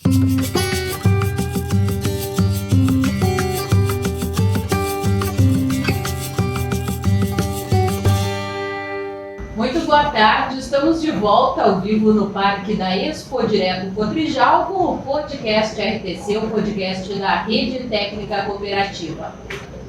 Muito boa tarde, estamos de volta ao vivo no Parque da Expo Direto Cotrijal com o podcast RTC, o podcast da Rede Técnica Cooperativa.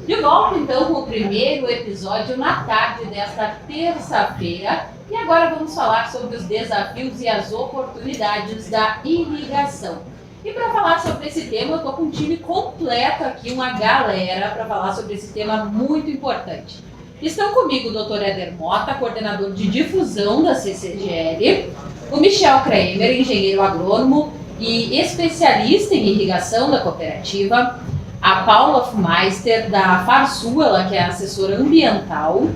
De volta então com o primeiro episódio na tarde desta terça-feira e agora vamos falar sobre os desafios e as oportunidades da irrigação. E para falar sobre esse tema, eu estou com um time completo aqui, uma galera para falar sobre esse tema muito importante. Estão comigo o Dr. Éder Mota, coordenador de difusão da CCGL, o Michel Kramer, engenheiro agrônomo e especialista em irrigação da cooperativa, a Paula Fumeister, da Farsul, ela que é assessora ambiental,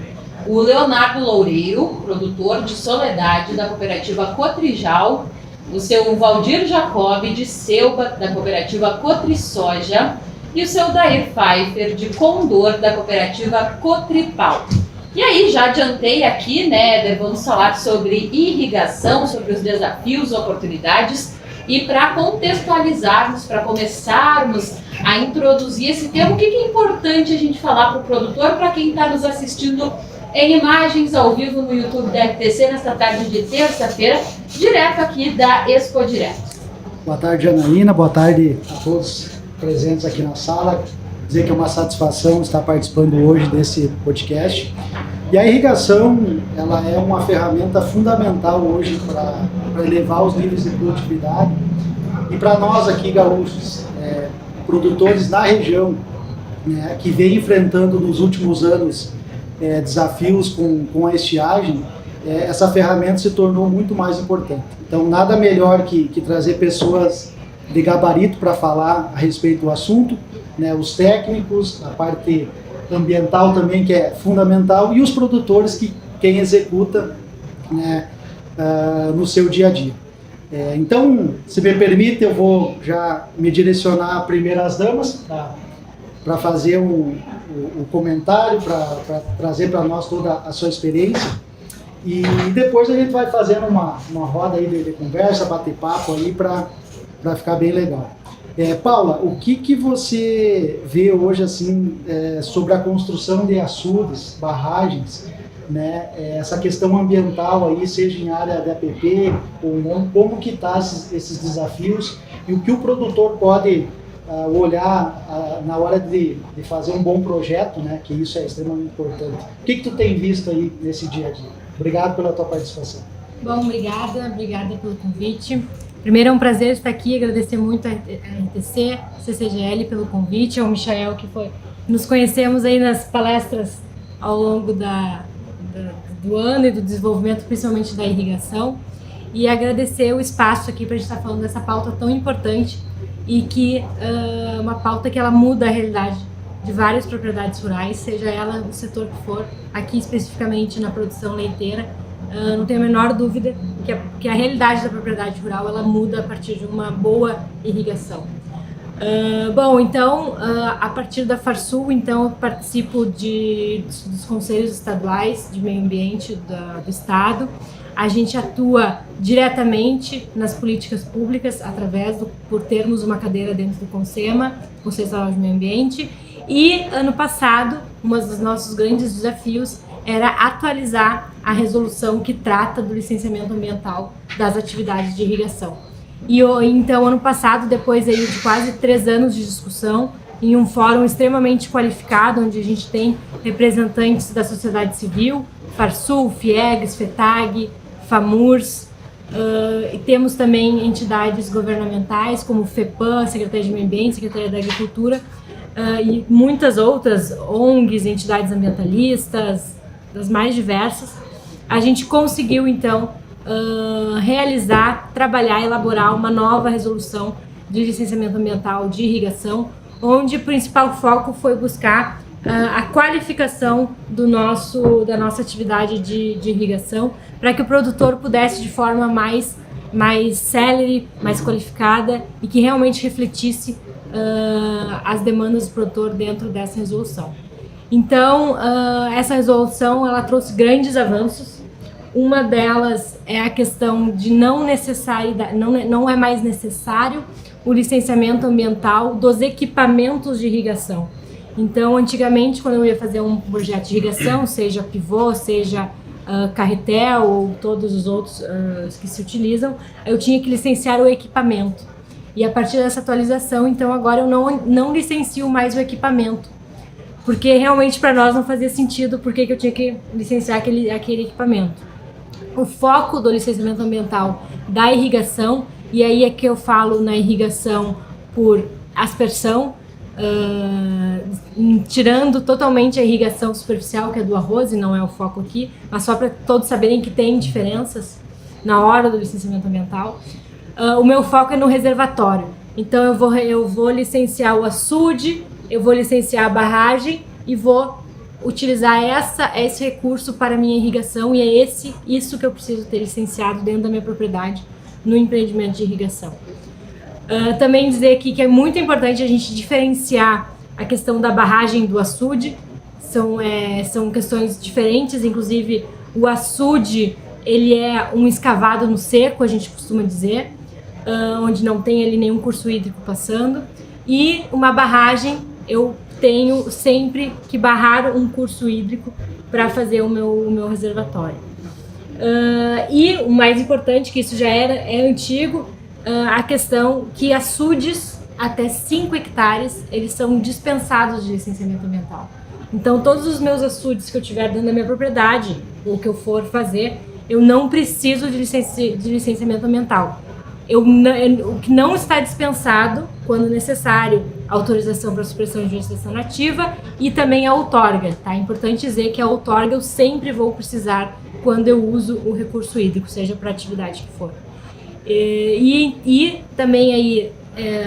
o Leonardo Loureiro, produtor de Soledade da cooperativa Cotrijal, o seu Valdir Jacob, de Selba, da cooperativa Cotrisoja, e o seu Dair Pfeiffer, de Condor, da cooperativa Cotripal. E aí, já adiantei aqui, né, Éder, vamos falar sobre irrigação, sobre os desafios, oportunidades, e para contextualizarmos, para começarmos a introduzir esse tema, o que é importante a gente falar para o produtor, para quem está nos assistindo em imagens ao vivo no YouTube da RTC, nesta tarde de terça-feira, direto aqui da Expo Direto. Boa tarde, Janaína, boa tarde a todos presentes aqui na sala, dizer que é uma satisfação estar participando hoje desse podcast. E a irrigação, ela é uma ferramenta fundamental hoje para elevar os níveis de produtividade. E para nós aqui, gaúchos, produtores na região, né, que vem enfrentando nos últimos anos desafios com a estiagem, essa ferramenta se tornou muito mais importante. Então, nada melhor que trazer pessoas de gabarito para falar a respeito do assunto, né, os técnicos, a parte ambiental também, que é fundamental, e os produtores, quem executa, né, no seu dia a dia. Então, se me permite, eu vou já me direcionar primeiro às damas, para fazer o comentário, para trazer para nós toda a sua experiência, e depois a gente vai fazendo uma roda aí de conversa, bater papo aí para ficar bem legal. Paula, o que você vê hoje assim sobre a construção de açudes, barragens, né, essa questão ambiental aí, seja em área de APP ou não, como que tá esses desafios e o que o produtor pode olhar na hora de fazer um bom projeto, né, que isso é extremamente importante. O que tu tem visto aí nesse dia a dia? Obrigado pela tua participação. Bom, obrigada pelo convite. Primeiro é um prazer estar aqui, agradecer muito a RTC, CCGL pelo convite, ao Michael que nos conhecemos aí nas palestras ao longo do ano e do desenvolvimento, principalmente da irrigação, e agradecer o espaço aqui para a gente estar falando dessa pauta tão importante e que uma pauta que ela muda a realidade de várias propriedades rurais, seja ela o setor que for, aqui especificamente na produção leiteira. Não tenho a menor dúvida que a realidade da propriedade rural ela muda a partir de uma boa irrigação. Bom, então, a partir da Farsul, então, eu participo dos conselhos estaduais de meio ambiente do estado. A gente atua diretamente nas políticas públicas por termos uma cadeira dentro do CONSEMA, Conselho Estadual de Meio Ambiente. E ano passado, um dos nossos grandes desafios era atualizar a resolução que trata do licenciamento ambiental das atividades de irrigação. E então, ano passado, depois aí de quase 3 anos de discussão, em um fórum extremamente qualificado, onde a gente tem representantes da sociedade civil, Farsul, FIEGS, FETAG, FAMURS, e temos também entidades governamentais como FEPAM, Secretaria de Meio Ambiente, Secretaria da Agricultura, e muitas outras ONGs, entidades ambientalistas, das mais diversas. A gente conseguiu, então, trabalhar, elaborar uma nova resolução de licenciamento ambiental de irrigação, onde o principal foco foi buscar a qualificação da nossa atividade de irrigação, para que o produtor pudesse, de forma mais célere, mais qualificada e que realmente refletisse as demandas do produtor dentro dessa resolução. Então, essa resolução ela trouxe grandes avanços, Uma delas é a questão de não é mais necessário o licenciamento ambiental dos equipamentos de irrigação. Então, antigamente, quando eu ia fazer um projeto de irrigação, seja pivô, seja carretel ou todos os outros que se utilizam, eu tinha que licenciar o equipamento. E a partir dessa atualização, então, agora eu não licencio mais o equipamento, porque realmente para nós não fazia sentido porque que eu tinha que licenciar aquele equipamento. O foco do licenciamento ambiental da irrigação, e aí é que eu falo na irrigação por aspersão, tirando totalmente a irrigação superficial, que é do arroz, e não é o foco aqui, mas só para todos saberem que tem diferenças na hora do licenciamento ambiental. O meu foco é no reservatório. Então eu vou licenciar o açude, eu vou licenciar a barragem e vou utilizar esse recurso para a minha irrigação, e é isso que eu preciso ter licenciado dentro da minha propriedade no empreendimento de irrigação. Também dizer aqui que é muito importante a gente diferenciar a questão da barragem e do açude. São questões diferentes, inclusive o açude ele é um escavado no seco, a gente costuma dizer, onde não tem ali nenhum curso hídrico passando, e uma barragem eu tenho sempre que barrar um curso hídrico para fazer o meu reservatório. E o mais importante, que isso já é antigo, a questão que açudes até 5 hectares, eles são dispensados de licenciamento ambiental. Então, todos os meus açudes que eu tiver dentro da minha propriedade, ou que eu for fazer, eu não preciso de licenciamento ambiental. O que não está dispensado, quando necessário, autorização para supressão de vegetação nativa e também a outorga, tá? É importante dizer que a outorga eu sempre vou precisar quando eu uso o recurso hídrico, seja para a atividade que for. E também aí,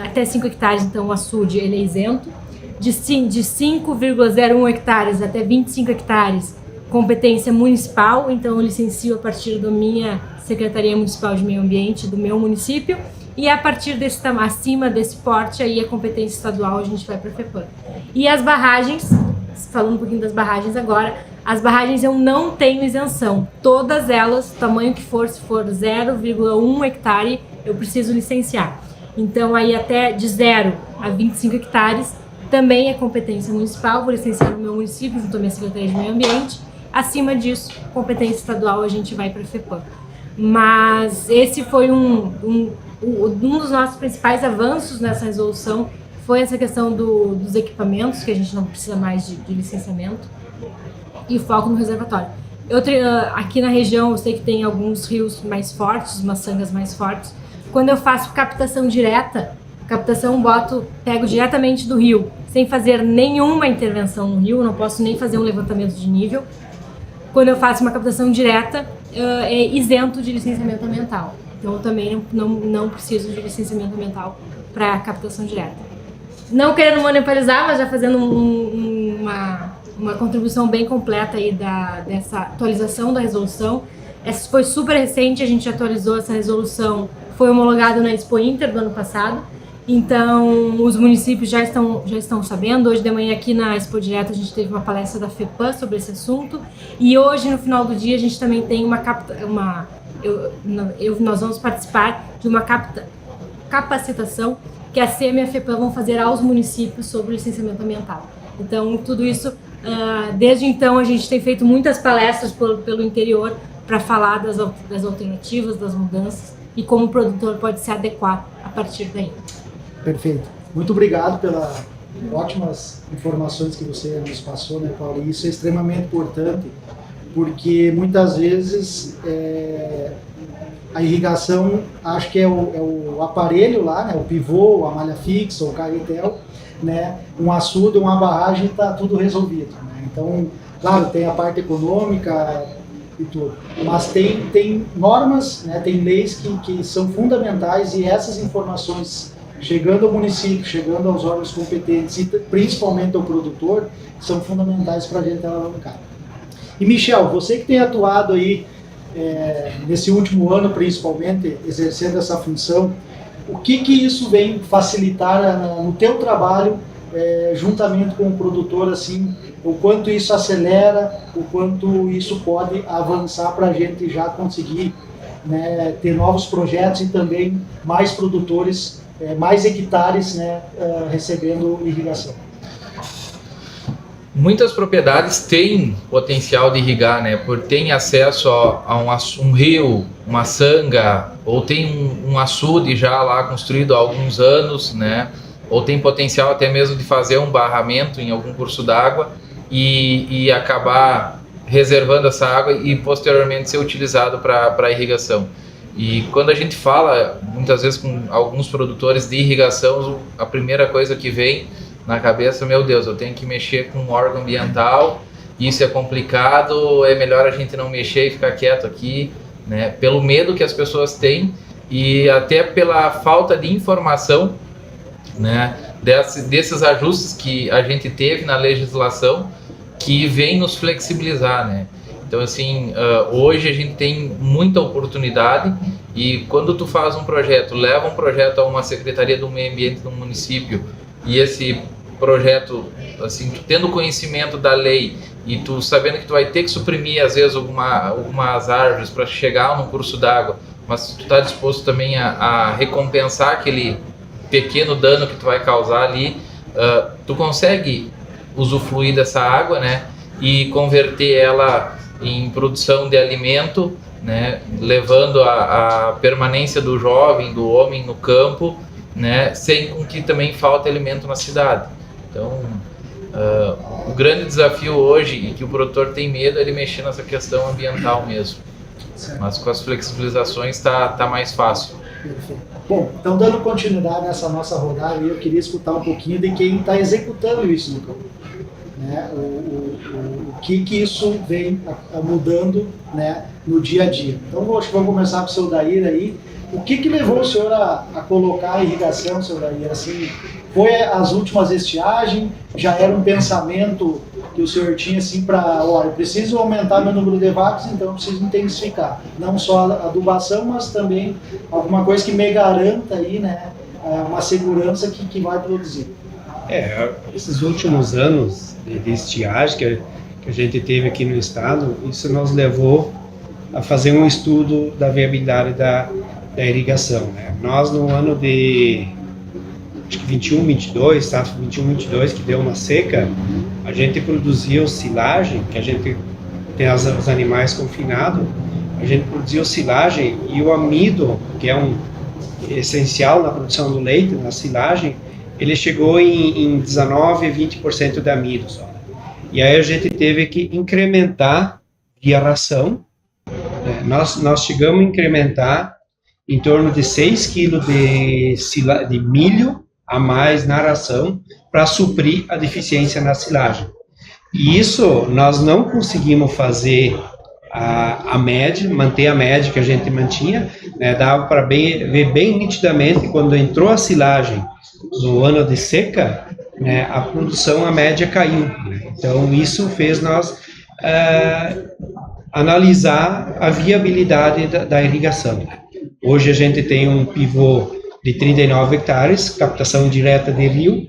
até 5 hectares, então o açude ele é isento. De 5,01 hectares até 25 hectares, competência municipal, então eu licencio a partir da minha Secretaria Municipal de Meio Ambiente do meu município, e a partir acima desse porte, aí a competência estadual, a gente vai para a FEPAM. E as barragens, falando um pouquinho das barragens agora, as barragens eu não tenho isenção, todas elas, tamanho que for, se for 0,1 hectare, eu preciso licenciar. Então aí até de 0 a 25 hectares, também é competência municipal, vou licenciar no meu município, junto à minha Secretaria de Meio Ambiente. Acima disso, competência estadual, a gente vai para a FEPAM. Mas esse foi um dos nossos principais avanços nessa resolução, foi essa questão dos equipamentos, que a gente não precisa mais de licenciamento, e foco no reservatório. Aqui na região, eu sei que tem alguns rios mais fortes, umas sangas mais fortes. Quando eu faço captação direta, pego diretamente do rio, sem fazer nenhuma intervenção no rio, não posso nem fazer um levantamento de nível. Quando eu faço uma captação direta, é isento de licenciamento ambiental. Então eu também não preciso de licenciamento ambiental para captação direta. Não querendo monopolizar, mas já fazendo uma contribuição bem completa aí dessa atualização da resolução. Essa foi super recente, a gente atualizou essa resolução, foi homologado na Expo Inter do ano passado. Então, os municípios já estão sabendo. Hoje de manhã aqui na Expo Direto a gente teve uma palestra da FEPAM sobre esse assunto. E hoje, no final do dia, a gente também tem nós vamos participar de uma capacitação que a SEMA e a FEPAM vão fazer aos municípios sobre o licenciamento ambiental. Então, tudo isso, desde então, a gente tem feito muitas palestras pelo interior para falar das alternativas, das mudanças e como o produtor pode se adequar a partir daí. Perfeito. Muito obrigado pelas ótimas informações que você nos passou, né, Paulo? E isso é extremamente importante, porque muitas vezes a irrigação, acho que é o aparelho lá, né, o pivô, a malha fixa, o carretel, né, um açude, uma barragem, está tudo resolvido, né? Então, claro, tem a parte econômica e tudo, mas tem normas, né, tem leis que são fundamentais, e essas informações chegando ao município, chegando aos órgãos competentes e principalmente ao produtor, são fundamentais para a gente alavancar. E Michel, você que tem atuado aí nesse último ano principalmente, exercendo essa função, o que isso vem facilitar no teu trabalho juntamente com o produtor, assim, o quanto isso acelera, o quanto isso pode avançar para a gente já conseguir, né, ter novos projetos e também mais produtores, mais hectares, né, recebendo irrigação. Muitas propriedades têm potencial de irrigar, né? Porque tem acesso a um rio, uma sanga, ou tem um açude já lá construído há alguns anos, né? Ou tem potencial até mesmo de fazer um barramento em algum curso d'água e acabar reservando essa água e posteriormente ser utilizado para irrigação. E quando a gente fala, muitas vezes com alguns produtores de irrigação, a primeira coisa que vem na cabeça, meu Deus, eu tenho que mexer com um órgão ambiental, isso é complicado, é melhor a gente não mexer e ficar quieto aqui, né? Pelo medo que as pessoas têm e até pela falta de informação, né? Desses ajustes que a gente teve na legislação que vem nos flexibilizar, né? Então, assim, hoje a gente tem muita oportunidade e quando tu faz um projeto, leva um projeto a uma secretaria do meio ambiente do município e esse projeto, assim, tu tendo conhecimento da lei e tu sabendo que tu vai ter que suprimir, às vezes, algumas árvores para chegar num curso d'água, mas tu tá disposto também a recompensar aquele pequeno dano que tu vai causar ali, tu consegue usufruir dessa água, né, e converter ela em produção de alimento, né, levando a permanência do jovem, do homem no campo, né, sem com que também falte alimento na cidade. Então, o grande desafio hoje, e que o produtor tem medo, é ele mexer nessa questão ambiental mesmo. Certo. Mas com as flexibilizações tá mais fácil. Perfeito. Bom, então dando continuidade nessa nossa rodada, eu queria escutar um pouquinho de quem está executando isso no campo. Né? O que isso vem mudando, né, no dia a dia. Então, acho que vamos começar com o seu Dair aí. O que levou o senhor a colocar a irrigação, seu Dair? Assim, foi as últimas estiagens? Já era um pensamento que o senhor tinha assim para, olha, eu preciso aumentar meu número de vacas, então eu preciso intensificar. Não só a adubação, mas também alguma coisa que me garanta aí, né, uma segurança que vai produzir. Esses últimos anos de estiagem que a gente teve aqui no estado, isso nos levou a fazer um estudo da viabilidade da irrigação, né? Nós, no ano de acho que 21-22, tá? 21-22, que deu uma seca, a gente produziu silagem, que a gente tem os animais confinados, a gente produziu silagem e o amido, que é essencial na produção do leite, na silagem, ele chegou em 19 a 20% de amido só. E aí a gente teve que incrementar via ração, né? Nós chegamos a incrementar em torno de 6 kg de milho a mais na ração para suprir a deficiência na silagem. E isso nós não conseguimos fazer a média, manter a média que a gente mantinha, né? Dava para ver bem nitidamente quando entrou a silagem no ano de seca, né, a produção, a média caiu, né? Então isso fez nós analisar a viabilidade da irrigação. Hoje a gente tem um pivô de 39 hectares, captação direta de rio,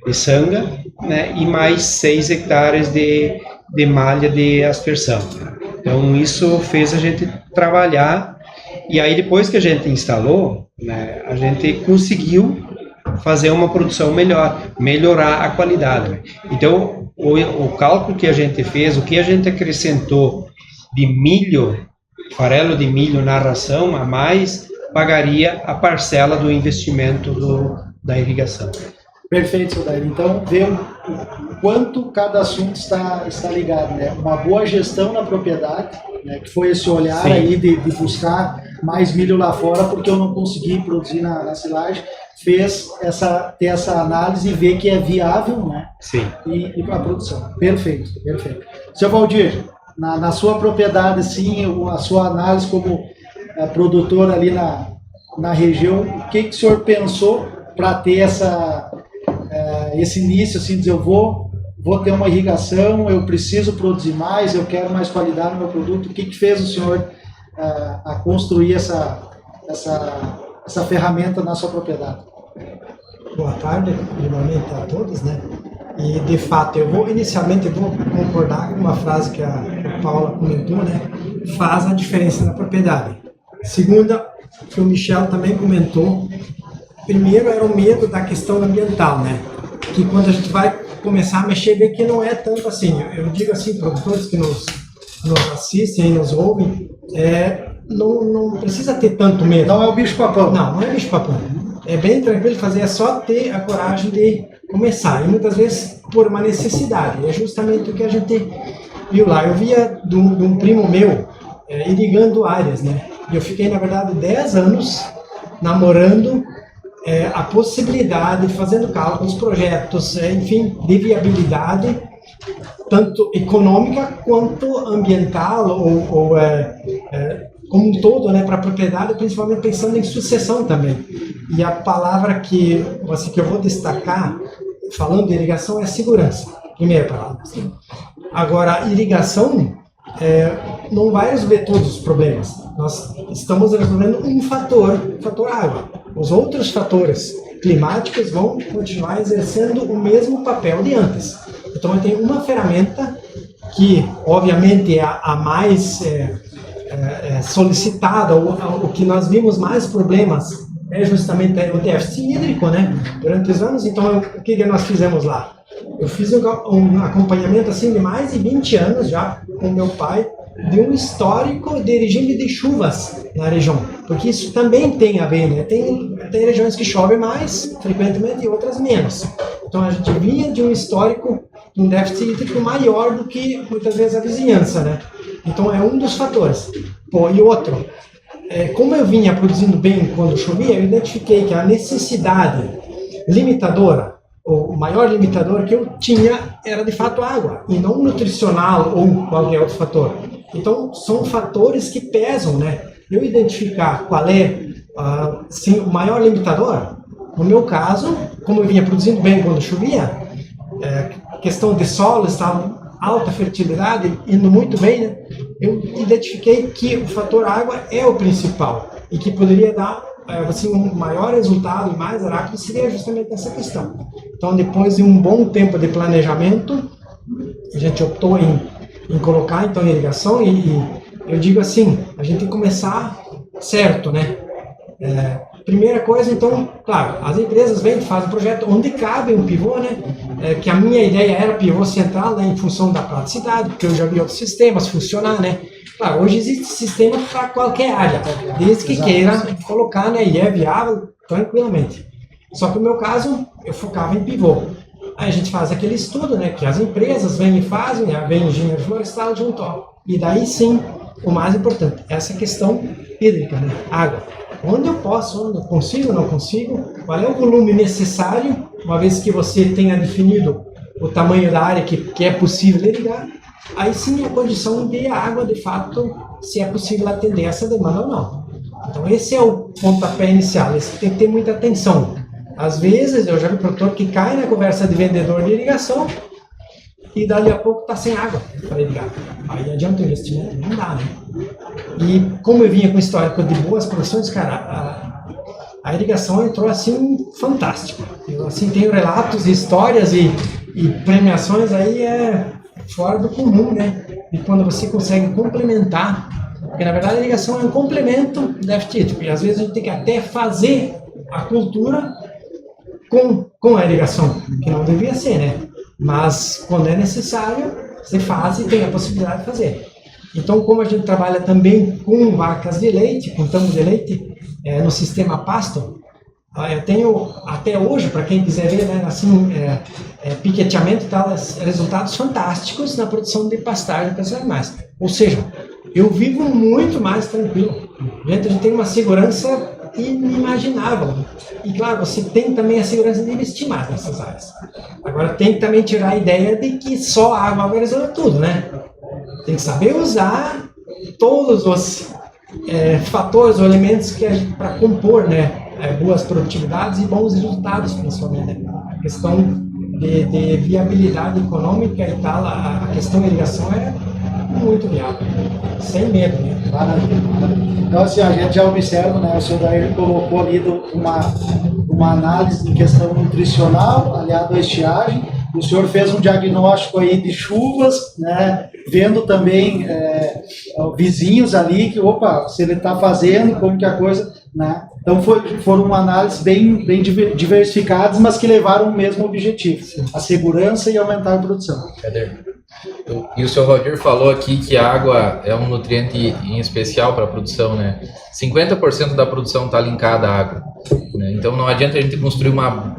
de sanga, né, e mais 6 hectares de malha de aspersão. Então isso fez a gente trabalhar, e aí depois que a gente instalou, né, a gente conseguiu fazer uma produção melhorar a qualidade, né? Então o cálculo que a gente fez, o que a gente acrescentou de milho, farelo de milho na ração a mais, pagaria a parcela do investimento da irrigação. Perfeito, seu Dair. Então, ver o quanto cada assunto está ligado, né? Uma boa gestão na propriedade, né? Que foi esse olhar Sim. aí de buscar mais milho lá fora, porque eu não consegui produzir na silagem, fez ter essa análise e ver que é viável, né? Sim. E para a produção. Perfeito, perfeito. Seu Valdir, na sua propriedade, sim, a sua análise como produtor ali na região, o que o senhor pensou para ter esse início, assim, dizer, eu vou ter uma irrigação, eu preciso produzir mais, eu quero mais qualidade no meu produto. O que fez o senhor a construir essa ferramenta na sua propriedade? boa tarde, primeiramente a todos, né? E, de fato, inicialmente vou concordar com uma frase que a Paula comentou, né? Faz a diferença na propriedade. Segunda, que o Michel também comentou, primeiro era o medo da questão ambiental, né? Que quando a gente vai começar a mexer, vê que não é tanto assim. Eu digo assim, produtores que nos assistem e nos ouvem, não precisa ter tanto medo. Não é o bicho-papão. Não é bicho-papão. É bem tranquilo fazer, é só ter a coragem de começar. E muitas vezes por uma necessidade. É justamente o que a gente viu lá. Eu via de um primo meu irrigando áreas, né? E eu fiquei, na verdade, 10 anos namorando a possibilidade, fazendo cálculos, projetos, enfim, de viabilidade, tanto econômica quanto ambiental ou como um todo, né, para a propriedade, principalmente pensando em sucessão também. E a palavra que eu vou destacar, falando de irrigação, é segurança. Primeira palavra. Agora, a irrigação não vai resolver todos os problemas. Nós estamos resolvendo um fator, o fator água. Os outros fatores climáticos vão continuar exercendo o mesmo papel de antes. Então, eu tenho uma ferramenta que, obviamente, é a mais solicitada, o que nós vimos mais problemas é justamente o déficit hídrico, né? Durante os anos. Então, o que nós fizemos lá? Eu fiz um acompanhamento assim de mais de 20 anos já com meu pai, de um histórico de regime de chuvas na região, porque isso também tem a ver, né? Tem regiões que chovem mais frequentemente e outras menos. Então a gente vinha de um histórico, de um déficit hídrico maior do que muitas vezes a vizinhança, né? Então é um dos fatores. E outro, como eu vinha produzindo bem quando chovia, eu identifiquei que a necessidade limitadora, o maior limitador que eu tinha era de fato água, e não nutricional ou qualquer outro fator. Então, são fatores que pesam, né? Eu identificar qual é o maior limitador, no meu caso, como eu vinha produzindo bem quando chovia, questão de solo, estava alta fertilidade, indo muito bem, né? Eu identifiquei que o fator água é o principal e que poderia dar um maior resultado e mais rápido seria justamente essa questão. Então, depois de um bom tempo de planejamento, a gente optou em colocar então irrigação e eu digo assim, a gente tem que começar certo, né? Primeira coisa, então, claro, as empresas vêm e fazem um projeto onde cabe um pivô, né? Que a minha ideia era pivô central, né? Em função da praticidade, porque eu já vi outros sistemas funcionar, né? Claro, hoje existe sistema para qualquer área, desde que queira colocar, né? E é viável tranquilamente. Só que no meu caso, eu focava em pivô. Aí a gente faz aquele estudo, né? Que as empresas vêm e fazem, né? Vem engenheiro florestal junto, e daí sim, o mais importante, essa questão hídrica, né? Água. Onde eu posso, onde eu consigo, não consigo, qual é o volume necessário, uma vez que você tenha definido o tamanho da área que é possível irrigar, aí sim a condição de água, de fato, se é possível atender essa demanda ou não. Então esse é o pontapé inicial, esse tem que ter muita atenção. Às vezes eu já vi produtor que cai na conversa de vendedor de irrigação e dali a pouco está sem água para irrigar. Aí adianta o investimento? Não dá, né? E como eu vinha com histórico de boas produções, cara, a irrigação entrou assim fantástico. Eu assim tenho relatos, histórias e premiações aí fora do comum, né? E quando você consegue complementar, porque na verdade a irrigação é um complemento do déficit hídrico, e às vezes a gente tem que até fazer a cultura com a irrigação, que não devia ser, né? Mas quando é necessário, você faz e tem a possibilidade de fazer. Então, como a gente trabalha também com vacas de leite, com tamo de leite, no sistema pasto, eu tenho até hoje, para quem quiser ver, né, assim, piqueteamento e tal, resultados fantásticos na produção de pastagem para os animais. Ou seja, eu vivo muito mais tranquilo. A gente tem uma segurança inimaginável. E claro, você tem também a segurança de investir mais nessas áreas. Agora tem que também tirar a ideia de que só a água vai resolver tudo, né? Tem que saber usar todos os fatores ou elementos para compor, né, boas produtividades e bons resultados, principalmente. Né? A questão de viabilidade econômica e tal, a questão da irrigação é muito viável, sem medo, né? Maravilha. Então, assim, a gente já observa, né, o senhor Dair colocou ali uma uma análise em questão nutricional, aliado à estiagem. O senhor fez um diagnóstico aí de chuvas, né? Vendo também vizinhos ali que, opa, se ele está fazendo, como que a coisa, né? Então foram análises bem diversificadas, mas que levaram o mesmo objetivo, a segurança e aumentar a produção. E o senhor Roger falou aqui que a água é um nutriente em especial para a produção, né? 50% da produção está linkada à água, né? Então não adianta a gente construir uma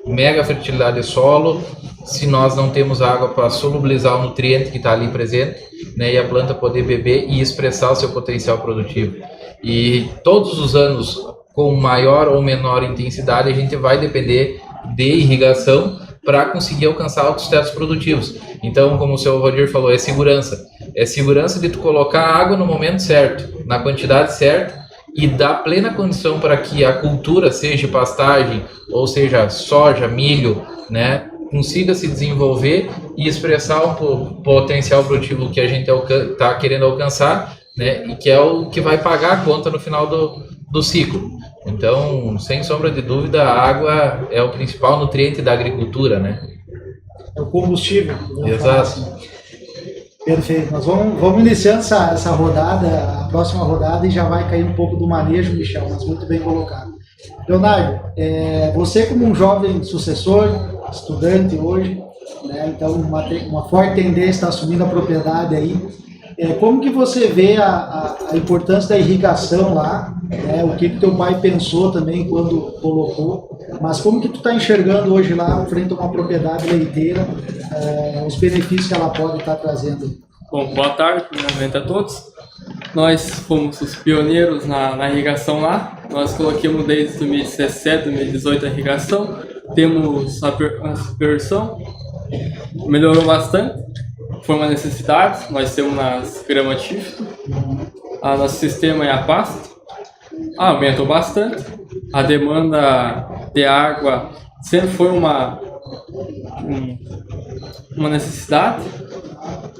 mega fertilidade de solo se nós não temos água para solubilizar o nutriente que está ali presente, né? E a planta poder beber e expressar o seu potencial produtivo. E todos os anos, com maior ou menor intensidade, a gente vai depender de irrigação para conseguir alcançar altos tetos produtivos. Então, como o senhor Roger falou, é segurança. É segurança de tu colocar a água no momento certo, na quantidade certa, e dar plena condição para que a cultura, seja pastagem, ou seja soja, milho, né, consiga se desenvolver e expressar o potencial produtivo que a gente está querendo alcançar, né, e que é o que vai pagar a conta no final do ciclo. Então, sem sombra de dúvida, a água é o principal nutriente da agricultura, né? É o combustível. Exato. Assim. Perfeito. Nós vamos iniciando essa rodada, a próxima rodada, e já vai cair um pouco do manejo, Michel, mas muito bem colocado. Leonardo, você como um jovem sucessor, estudante hoje, né, então uma forte tendência está assumindo a propriedade aí. Como que você vê a importância da irrigação lá, né? O que teu pai pensou também quando colocou, mas como que tu está enxergando hoje lá, frente a uma propriedade leiteira, os benefícios que ela pode estar trazendo? Bom, boa tarde, primeiramente a todos. Nós fomos os pioneiros na irrigação lá, nós colocamos desde 2017, 2018 a irrigação, temos a superversão, melhorou bastante. Foi uma necessidade, nós temos nas gramas tífico, nosso sistema é a pasta, aumentou bastante, a demanda de água sempre foi uma necessidade,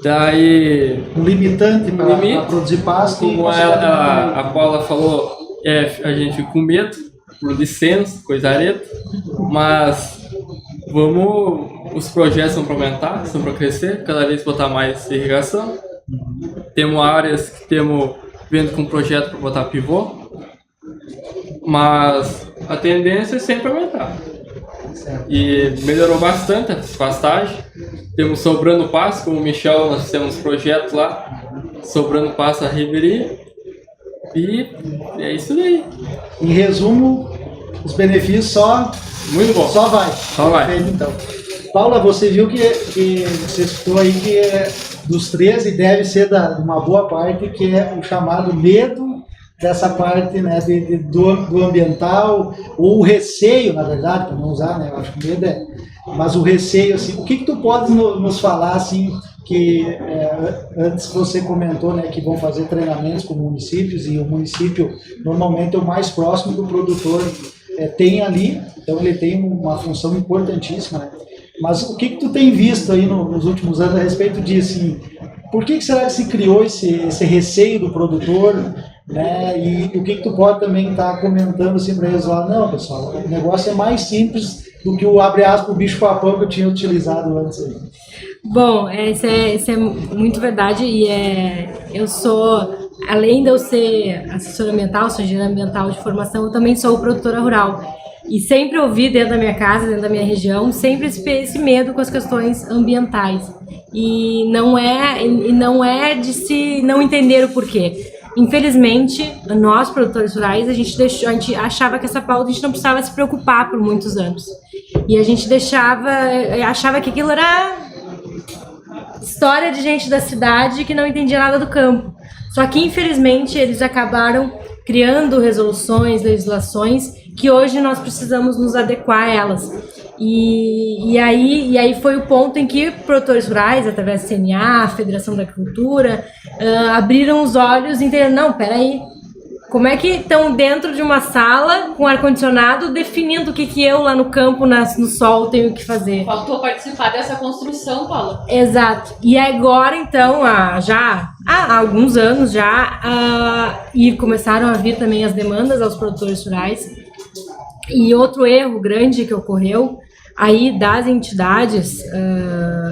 daí um limitante para produzir pasto. Como a Paula falou, a gente fica com medo, por licença, coisa areta, mas os projetos são para aumentar, são para crescer, cada vez botar mais irrigação. Temos áreas que temos vendo com projeto para botar pivô, mas a tendência é sempre aumentar. E melhorou bastante a pastagem. Temos sobrando pasto, como o Michel, nós temos projeto lá, sobrando pasto a Ribeiri. E é isso daí. Em resumo, os benefícios muito bom. Só vai. Só vai. Perfeito, então. Paula, você viu que você citou aí que dos 13 deve ser uma boa parte que é o chamado medo dessa parte, né, do ambiental, ou o receio, na verdade, para não usar, né, eu acho que medo mas o receio, assim, o que tu pode nos falar, assim, que antes você comentou, né, que vão fazer treinamentos com municípios, e o município normalmente é o mais próximo do produtor tem ali, então ele tem uma função importantíssima, né? Mas o que tu tem visto aí nos últimos anos a respeito disso? Assim, por que será que se criou esse receio do produtor, né? E o que tu pode também estar comentando assim para eles lá? Não, pessoal, o negócio é mais simples do que o abre aspas, o bicho papão que eu tinha utilizado antes aí. Bom, isso é muito verdade, e eu sou, além de eu ser assessora ambiental, sou engenheira ambiental de formação, eu também sou produtora rural. E sempre ouvi dentro da minha casa, dentro da minha região, sempre esse medo com as questões ambientais. E não é de se não entender o porquê. Infelizmente, nós, produtores rurais, a gente achava que essa pauta a gente não precisava se preocupar por muitos anos. E a gente achava que aquilo era história de gente da cidade que não entendia nada do campo. Só que, infelizmente, eles acabaram criando resoluções, legislações, que hoje nós precisamos nos adequar a elas. E aí foi o ponto em que produtores rurais, através da CNA, Federação da Agricultura, abriram os olhos e entenderam, não, peraí, como é que estão dentro de uma sala com ar-condicionado definindo o que eu lá no campo, no sol, tenho que fazer? Faltou participar dessa construção, Paula. Exato. E agora, então, já há alguns anos e começaram a vir também as demandas aos produtores rurais, E outro erro grande que ocorreu aí das entidades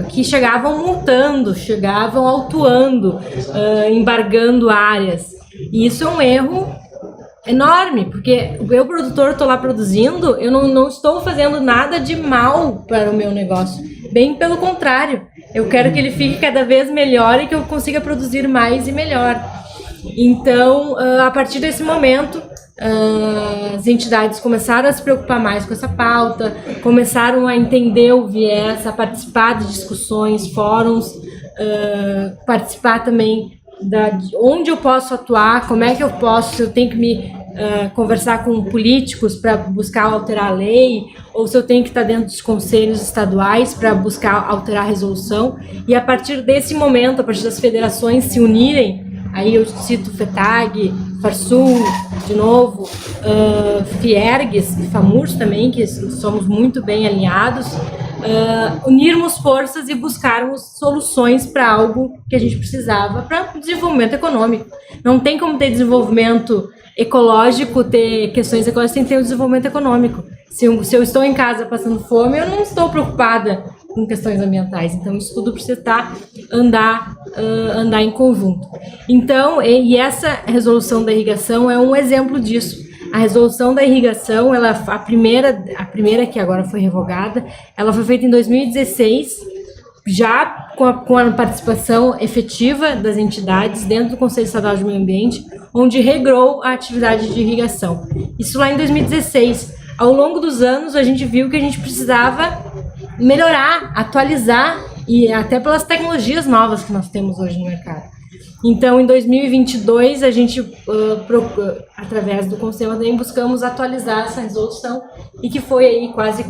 que chegavam multando, chegavam autuando, embargando áreas. E isso é um erro enorme, porque eu, produtor, estou lá produzindo, eu não estou fazendo nada de mal para o meu negócio. Bem pelo contrário, eu quero que ele fique cada vez melhor e que eu consiga produzir mais e melhor. Então, a partir desse momento, as entidades começaram a se preocupar mais com essa pauta, começaram a entender o viés, a participar de discussões, fóruns, participar também de onde eu posso atuar, como é que eu posso, se eu tenho que conversar com políticos para buscar alterar a lei, ou se eu tenho que estar dentro dos conselhos estaduais para buscar alterar a resolução. E a partir desse momento, a partir das federações se unirem, aí eu cito FETAG, Farsul, de novo, Fiergues e FAMURS também, que somos muito bem alinhados, unirmos forças e buscarmos soluções para algo que a gente precisava para desenvolvimento econômico. Não tem como ter desenvolvimento ecológico, ter questões ecológicas, tem que ter o desenvolvimento econômico. Se eu estou em casa passando fome, eu não estou preocupada com questões ambientais. Então, isso tudo precisa andar em conjunto. Então, e essa resolução da irrigação é um exemplo disso. A resolução da irrigação, a primeira que agora foi revogada, ela foi feita em 2016, já com a participação efetiva das entidades dentro do Conselho Estadual de Meio Ambiente, onde regrou a atividade de irrigação. Isso lá em 2016. Ao longo dos anos, a gente viu que a gente precisava melhorar, atualizar, e até pelas tecnologias novas que nós temos hoje no mercado. Então, em 2022, a gente, através do Conselho, também buscamos atualizar essa resolução, e que foi aí quase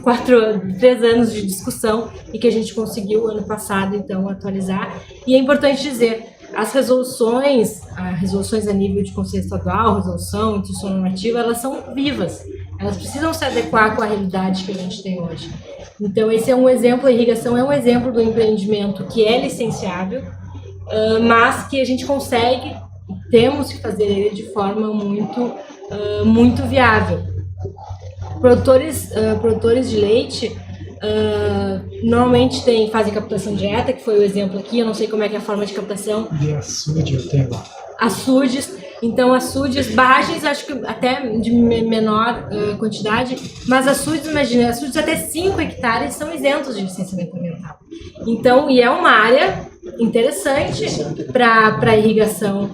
3 anos de discussão, e que a gente conseguiu, ano passado, então, atualizar. E é importante dizer, as resoluções a nível de Conselho Estadual, resolução, instrução normativa, elas são vivas. Elas precisam se adequar com a realidade que a gente tem hoje. Então, esse é um exemplo, a irrigação é um exemplo do empreendimento que é licenciável, mas que a gente consegue, temos que fazer ele de forma muito viável. Produtores de leite normalmente fazem captação direta, que foi o exemplo aqui, eu não sei como é que é a forma de captação. De açude eu tenho lá. Açudes, então açudes, barragens acho que até de menor quantidade, mas açudes, imagina, açudes até 5 hectares são isentos de licenciamento ambiental. Então, e é uma área interessante para irrigação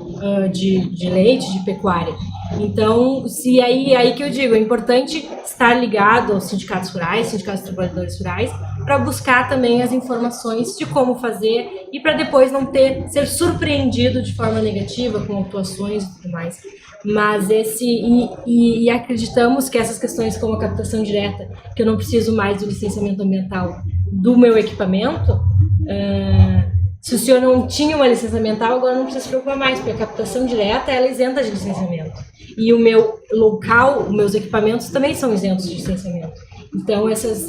de leite, de pecuária. Então, aí que eu digo, é importante estar ligado aos sindicatos rurais, sindicatos de trabalhadores rurais, para buscar também as informações de como fazer e para depois não ser surpreendido de forma negativa com autuações e tudo mais. Mas e acreditamos que essas questões como a captação direta, que eu não preciso mais do licenciamento ambiental do meu equipamento, se o senhor não tinha uma licença ambiental, agora não precisa se preocupar mais, porque a captação direta ela é isenta de licenciamento. E o meu local, os meus equipamentos também são isentos de licenciamento. Então, esses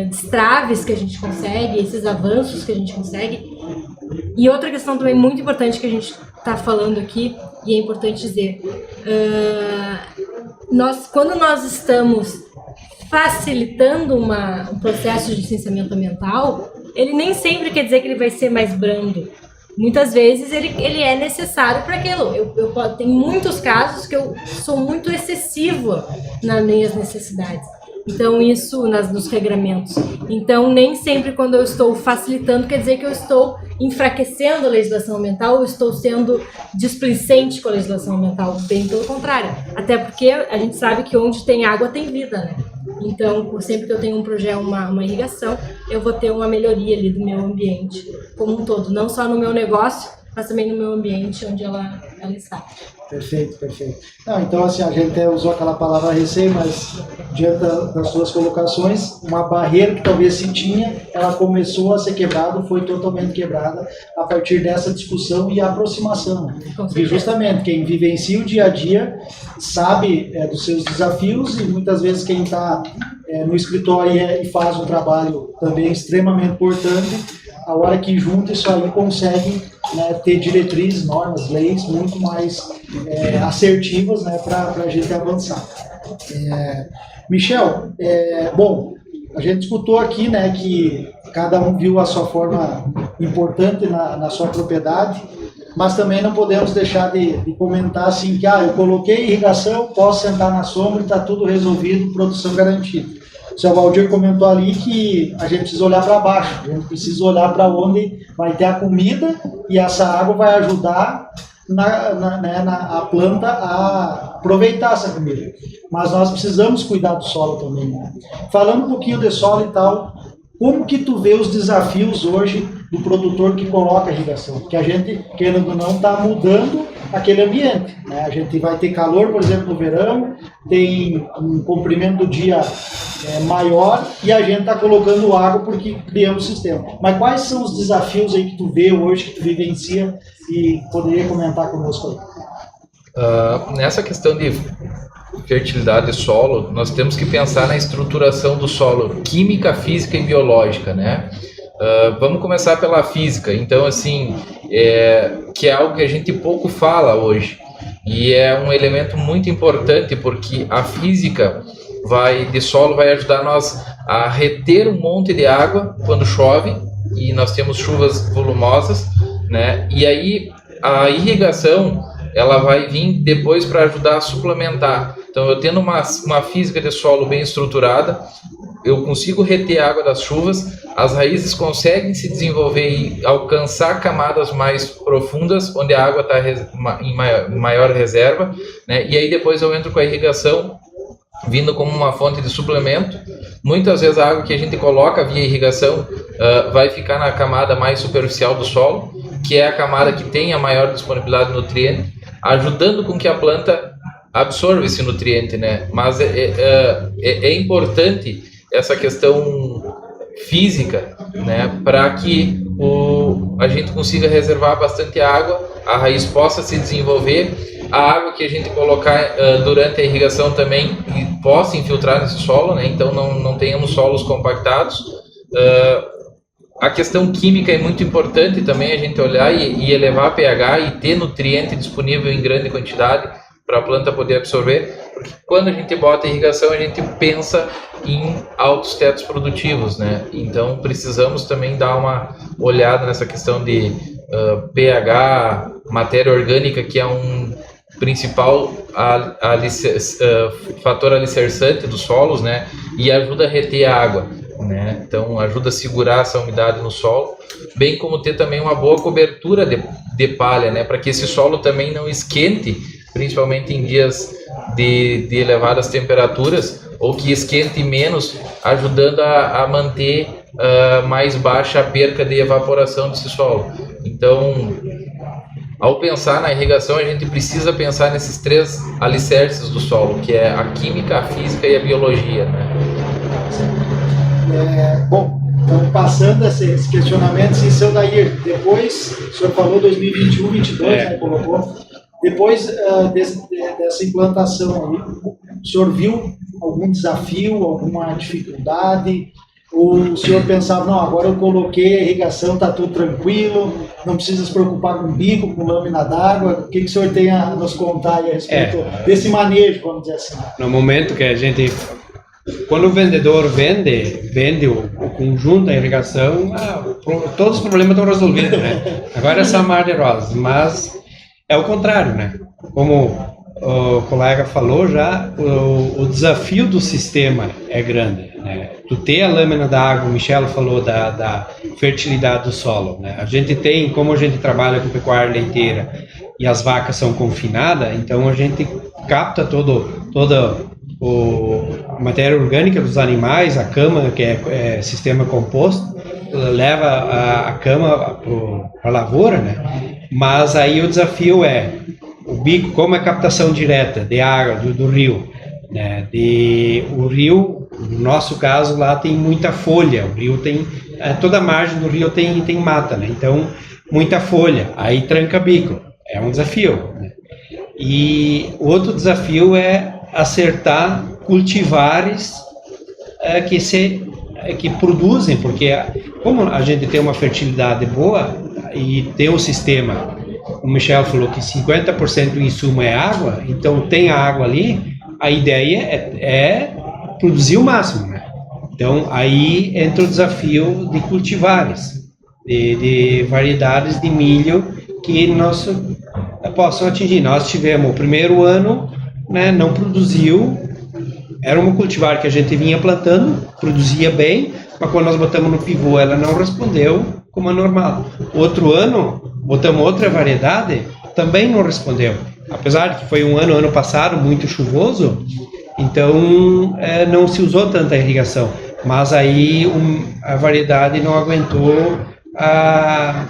destraves que a gente consegue, esses avanços que a gente consegue. E outra questão também muito importante que a gente está falando aqui, e é importante dizer, quando nós estamos facilitando um processo de licenciamento ambiental, ele nem sempre quer dizer que ele vai ser mais brando. Muitas vezes ele é necessário para aquilo. Tem muitos casos que eu sou muito excessiva nas minhas necessidades. Então, isso nos regramentos. Então, nem sempre quando eu estou facilitando quer dizer que eu estou enfraquecendo a legislação ambiental ou estou sendo displicente com a legislação ambiental. Bem pelo contrário. Até porque a gente sabe que onde tem água tem vida, né? Então, sempre que eu tenho um projeto, uma irrigação, eu vou ter uma melhoria ali do meu ambiente como um todo. Não só no meu negócio, mas também no meu ambiente onde ela está. Perfeito. Então, assim, a gente até usou aquela palavra receio, mas diante das suas colocações, uma barreira que talvez se tinha, ela começou a ser quebrada, foi totalmente quebrada a partir dessa discussão e aproximação. E justamente quem vivencia o dia a dia sabe dos seus desafios, e muitas vezes quem está no escritório e faz um trabalho também extremamente importante, a hora que junta isso aí consegue né, ter diretrizes, normas, leis muito mais assertivas, né, para a gente avançar. Michel, bom, a gente escutou aqui, né, que cada um viu a sua forma importante na sua propriedade, mas também não podemos deixar de comentar assim que eu coloquei irrigação, posso sentar na sombra e está tudo resolvido, produção garantida. O seu Valdir comentou ali que a gente precisa olhar para baixo, a gente precisa olhar para onde vai ter a comida e essa água vai ajudar a planta a aproveitar essa comida. Mas nós precisamos cuidar do solo também, né? Falando um pouquinho de solo e tal, como que tu vê os desafios hoje do produtor que coloca irrigação? Porque a gente, querendo ou não, está mudando aquele ambiente, né? A gente vai ter calor, por exemplo, no verão, tem um comprimento do dia maior e a gente está colocando água porque criamos o sistema. Mas quais são os desafios aí que tu vê hoje, que tu vivencia e poderia comentar conosco aí? Nessa questão de fertilidade do solo, nós temos que pensar na estruturação do solo, química, física e biológica, né? Vamos começar pela física. Então, assim, que é algo que a gente pouco fala hoje e é um elemento muito importante porque a física de solo vai ajudar nós a reter um monte de água quando chove e nós temos chuvas volumosas, né? E aí a irrigação ela vai vir depois para ajudar a suplementar. Então, eu tendo uma física de solo bem estruturada, eu consigo reter a água das chuvas, as raízes conseguem se desenvolver e alcançar camadas mais profundas, onde a água está em maior reserva, né? E aí depois eu entro com a irrigação, vindo como uma fonte de suplemento. Muitas vezes a água que a gente coloca via irrigação vai ficar na camada mais superficial do solo, que é a camada que tem a maior disponibilidade de nutriente, ajudando com que a planta absorva esse nutriente, né? Mas é importante essa questão física, né? Para que a gente consiga reservar bastante água, a raiz possa se desenvolver, a água que a gente colocar durante a irrigação também possa infiltrar nesse solo, né? Então não tenhamos solos compactados. A questão química é muito importante também, a gente olhar e elevar a pH e ter nutriente disponível em grande quantidade para a planta poder absorver, porque quando a gente bota irrigação a gente pensa em altos tetos produtivos, né? Então precisamos também dar uma olhada nessa questão de pH, matéria orgânica, que é um principal fator alicerçante dos solos, né? E ajuda a reter a água, né? Então ajuda a segurar essa umidade no solo, bem como ter também uma boa cobertura de palha, né? Para que esse solo também não esquente, principalmente em dias de elevadas temperaturas, ou que esquente menos, ajudando a manter mais baixa a perca de evaporação desse solo. Então, ao pensar na irrigação, a gente precisa pensar nesses três alicerces do solo, que é a química, a física e a biologia, né? Bom, então passando esse questionamento, sim, seu Dair, depois, o senhor falou 2021, 2022, né, colocou, depois dessa implantação aí, o senhor viu algum desafio, alguma dificuldade? Ou o senhor pensava, não, agora eu coloquei a irrigação, está tudo tranquilo, não precisa se preocupar com bico, com lâmina d'água? O que o senhor tem a nos contar aí a respeito desse manejo, vamos dizer assim? No momento que a gente, quando o vendedor vende o conjunto da irrigação, todos os problemas estão resolvidos, né? Agora é só mar de rosas, mas é o contrário, né? Como o colega falou já, o desafio do sistema é grande, né? Tu ter a lâmina da água, o Michel falou da fertilidade do solo, né? A gente tem, como a gente trabalha com pecuária leiteira e as vacas são confinadas, então a gente capta toda a matéria orgânica dos animais, a cama, que é sistema composto, leva a cama para a lavoura, né? Mas aí o desafio é o bico, como é captação direta de água do rio, né? O rio, no nosso caso lá tem muita folha, o rio tem, toda a margem do rio tem mata, né? Então muita folha, aí tranca bico, é um desafio, né? E outro desafio é acertar cultivares que produzem, porque como a gente tem uma fertilidade boa, e ter um sistema, o Michel falou que 50% do insumo é água, então tem a água ali, a ideia é produzir o máximo, né? Então aí entra o desafio de cultivares, de variedades de milho que nós possam atingir. Nós tivemos o primeiro ano, né, não produziu, era uma cultivar que a gente vinha plantando, produzia bem, mas quando nós botamos no pivô ela não respondeu como é normal. Outro ano, botamos outra variedade, também não respondeu. Apesar de que foi um ano passado, muito chuvoso, então não se usou tanta irrigação. Mas aí a variedade não aguentou a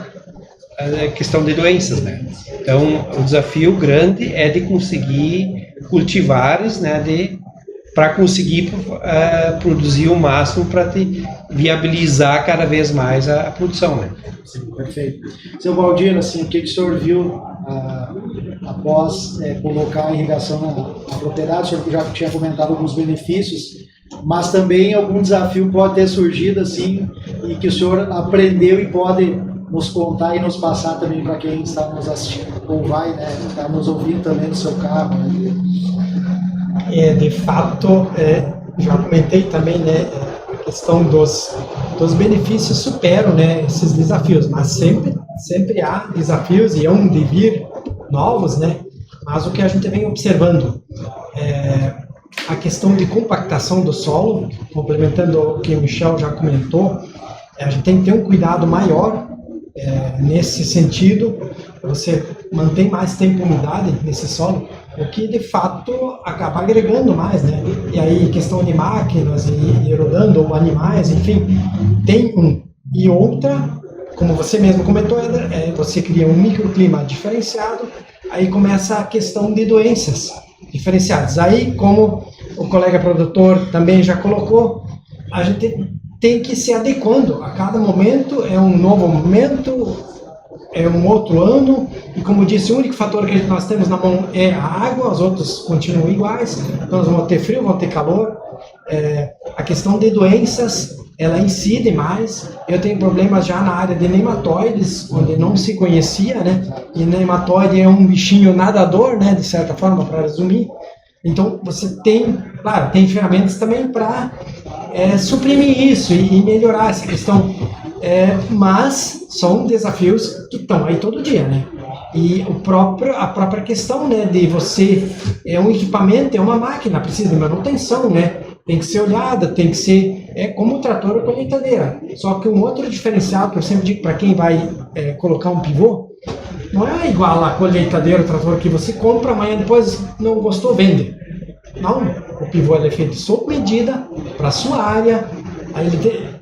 questão de doenças, né? Então, o desafio grande é de conseguir cultivares, né, para conseguir produzir o máximo para viabilizar cada vez mais a produção, né? Sim, perfeito. Seu Valdir, assim, o que o senhor viu após colocar a irrigação na propriedade? O senhor já tinha comentado alguns benefícios, mas também algum desafio pode ter surgido, assim, e que o senhor aprendeu e pode nos contar e nos passar também para quem está nos assistindo, ou vai, né, estar nos ouvindo também no seu carro, né? De fato, já comentei também, né, a questão dos benefícios superam, né, esses desafios, mas sempre há desafios e hão de vir novos, né, mas o que a gente vem observando a questão de compactação do solo, complementando o que o Michel já comentou, a gente tem que ter um cuidado maior nesse sentido. Você mantém mais tempo umidade nesse solo, o que de fato acaba agregando mais, né? E aí questão de máquinas e erodando, ou animais, enfim, tem e outra, como você mesmo comentou, você cria um microclima diferenciado, aí começa a questão de doenças diferenciadas. Aí, como o colega produtor também já colocou, a gente tem que se adequando. A cada momento é um novo momento, é um outro ano, e como disse, o único fator que nós temos na mão é a água, os outros continuam iguais, então nós vamos ter frio, vamos ter calor. A questão de doenças, ela incide mais. Eu tenho problemas já na área de nematóides, onde não se conhecia, né? E nematóide é um bichinho nadador, né? De certa forma, para resumir. Então, você tem, claro, tem ferramentas também para suprimir isso e melhorar essa questão. Mas são desafios que estão aí todo dia, né? E a própria questão, né, de você, um equipamento, é uma máquina, precisa de manutenção, né? Tem que ser olhada, tem que ser como o trator ou colheitadeira. Só que um outro diferencial que eu sempre digo para quem vai colocar um pivô, não é igual a colheitadeira, o trator que você compra, amanhã depois não gostou, vende. Não, o pivô é feito sob medida, para a sua área.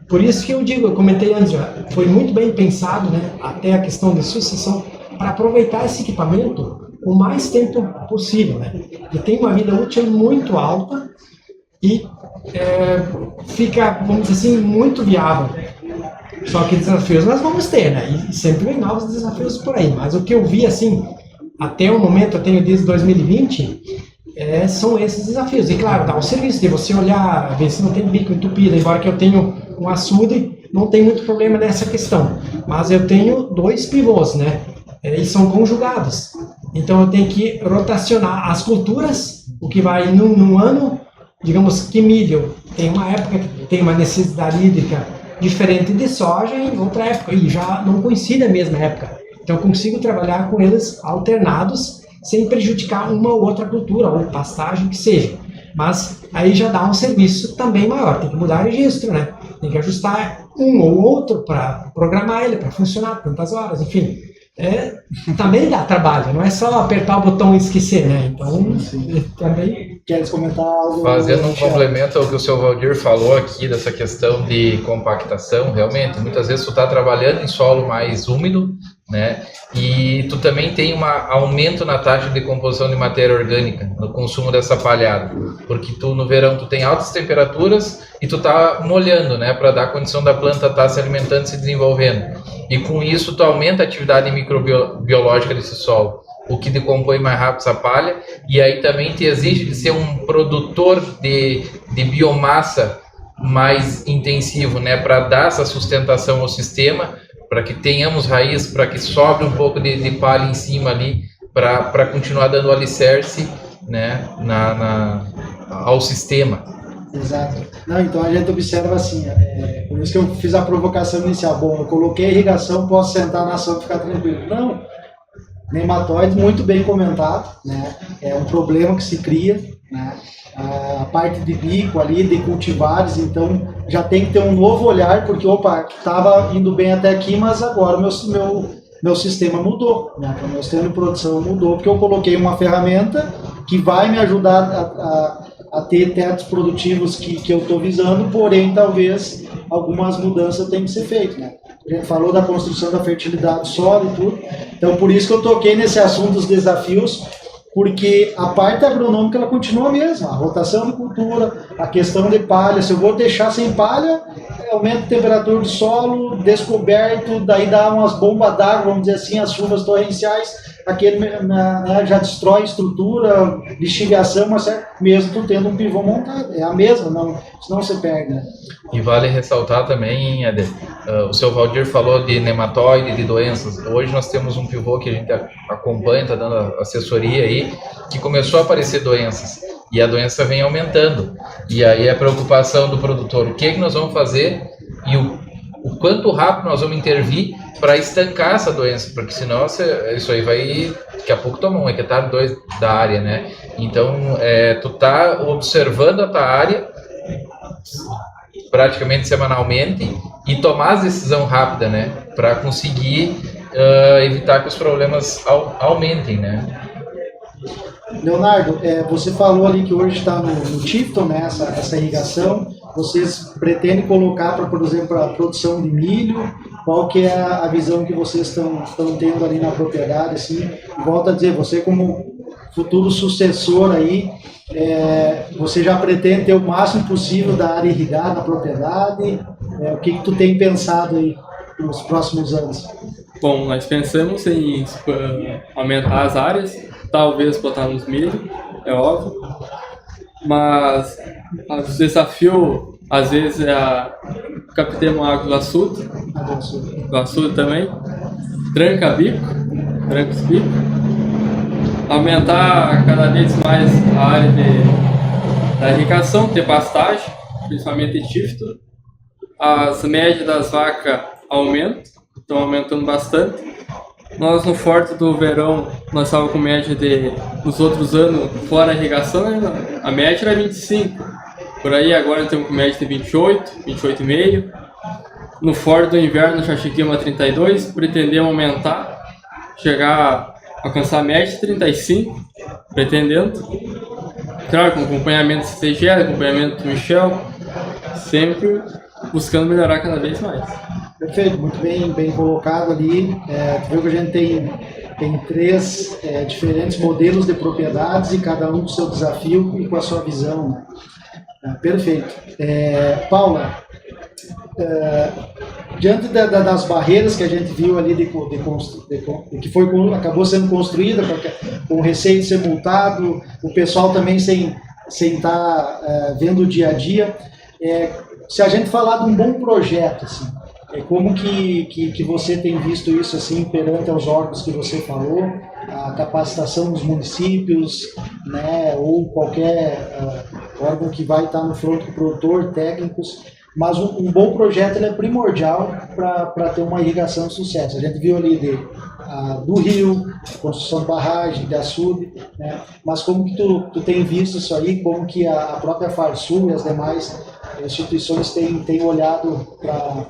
Por isso que eu comentei antes, já foi muito bem pensado, né, até a questão de sucessão, para aproveitar esse equipamento o mais tempo possível, né? Ele tem uma vida útil muito alta e fica, vamos dizer assim, muito viável. Só que desafios nós vamos ter, né? E sempre vem novos desafios por aí. Mas o que eu vi, assim, até o momento, eu tenho desde 2020, são esses desafios. E claro, dá o serviço de você olhar, ver se não tem bico entupido, embora que eu tenho um açude, não tem muito problema nessa questão. Mas eu tenho 2 pivôs, né? E são conjugados. Então eu tenho que rotacionar as culturas, o que vai num ano, digamos que milho tem uma época que tem uma necessidade hídrica diferente de soja em outra época, e já não coincide a mesma época. Então eu consigo trabalhar com eles alternados, sem prejudicar uma ou outra cultura, ou pastagem que seja. Mas aí já dá um serviço também maior, tem que mudar o registro, né? Tem que ajustar um ou outro para programar ele, para funcionar tantas horas, enfim. Também dá trabalho, não é só apertar o botão e esquecer, né? Então, também... Queres comentar algo? Fazendo um complemento ao que o seu Valdir falou aqui, dessa questão de compactação, realmente, muitas vezes tu está trabalhando em solo mais úmido, né? E tu também tem um aumento na taxa de composição de matéria orgânica, no consumo dessa palhada, porque tu no verão tu tem altas temperaturas e tu tá molhando, né? Para dar condição da planta estar se alimentando, se desenvolvendo. E com isso tu aumenta a atividade microbiológica desse solo, o que decompõe mais rápido essa palha, e aí também te exige de ser um produtor de biomassa mais intensivo, né, para dar essa sustentação ao sistema, para que tenhamos raiz, para que sobre um pouco de palha em cima ali, para continuar dando alicerce, né, ao sistema. Exato. Não, então a gente observa assim, por isso que eu fiz a provocação inicial. Bom, eu coloquei a irrigação, posso sentar na ação e ficar tranquilo. Não. Nematóides, muito bem comentado, né? É um problema que se cria, né? A parte de bico ali, de cultivares, então já tem que ter um novo olhar, porque, opa, estava indo bem até aqui, mas agora meu sistema mudou, né? O meu sistema de produção mudou, porque eu coloquei uma ferramenta que vai me ajudar a ter tetos produtivos que eu estou visando, porém, talvez algumas mudanças tenham que ser feitas, né? A gente falou da construção da fertilidade do solo e tudo, então por isso que eu toquei nesse assunto dos desafios, porque a parte agronômica ela continua a mesma, a rotação de cultura, a questão de palha. Se eu vou deixar sem palha, aumenta a temperatura do solo, descoberto, daí dá umas bombas d'água, vamos dizer assim, as chuvas torrenciais, já destrói estrutura, lixiviação, mas mesmo tu tendo um pivô montado, é a mesma, senão você perde, né? E vale ressaltar também, Éder, o seu Valdir falou de nematóide, de doenças. Hoje nós temos um pivô que a gente acompanha, está dando assessoria aí, que começou a aparecer doenças, e a doença vem aumentando. E aí a preocupação do produtor, o que é que nós vamos fazer e o quanto rápido nós vamos intervir para estancar essa doença, porque senão isso aí vai, daqui a pouco toma 1 hectare, 2 da área, né? Então, tu tá observando a tua área praticamente semanalmente e tomar as decisão rápida, né? Para conseguir evitar que os problemas aumentem, né? Leonardo, você falou ali que hoje está no Tifton, né, essa irrigação. Vocês pretendem colocar, por exemplo, para a produção de milho? Qual que é a visão que vocês estão tendo ali na propriedade? Assim, volto a dizer, você como futuro sucessor aí, você já pretende ter o máximo possível da área irrigada na propriedade? O que tu tem pensado aí nos próximos anos? Bom, nós pensamos em aumentar as áreas, talvez botar nos milho, é óbvio, mas o desafio às vezes é captar uma água do açude também, tranca os bicos, aumentar cada vez mais a área da irrigação, ter pastagem, principalmente tifto, as médias das vacas estão aumentando bastante. Nós no forte do verão, nós estávamos com média nos outros anos, fora a irrigação, a média era 25. Por aí agora temos com média de 28, 28,5. No forte do inverno já cheguei a 32, pretendemos aumentar, chegar a alcançar a média de 35, pretendendo. Claro, com acompanhamento do CGE, acompanhamento do Michel, sempre buscando melhorar cada vez mais. Perfeito, muito bem colocado ali. Tu viu que a gente tem 3 diferentes modelos de propriedades e cada um com seu desafio e com a sua visão, né? Perfeito. Paula, diante das barreiras que a gente viu ali que acabou sendo construída com receio de ser multado, o pessoal também sem estar vendo o dia a dia, se a gente falar de um bom projeto, assim, como que você tem visto isso assim perante aos órgãos que você falou, a capacitação dos municípios, né, ou qualquer órgão que vai estar no front do produtor, técnicos, mas um bom projeto ele é primordial para ter uma irrigação de sucesso. A gente viu ali do rio, construção de barragem, de açude, né, mas como que tu tem visto isso aí, como que a própria Farsul e as demais instituições têm olhado para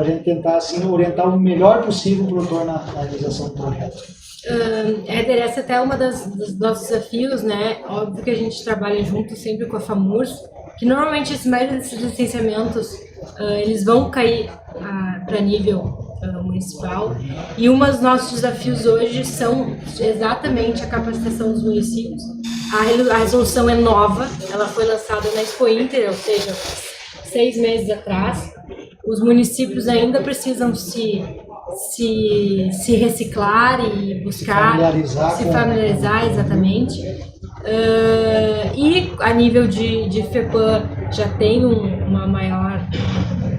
a gente tentar assim, orientar o melhor possível o produtor na realização do projeto. Éder, essa até é uma dos nossos desafios, né? Óbvio que a gente trabalha junto sempre com a FAMURS, que normalmente esses licenciamentos eles vão cair para nível municipal, e um dos nossos desafios hoje são exatamente a capacitação dos municípios. A resolução é nova, ela foi lançada na Expo Inter, ou seja, 6 meses atrás. Os municípios ainda precisam se reciclar e buscar se familiarizar exatamente. E a nível de FEPAM, já tem uma maior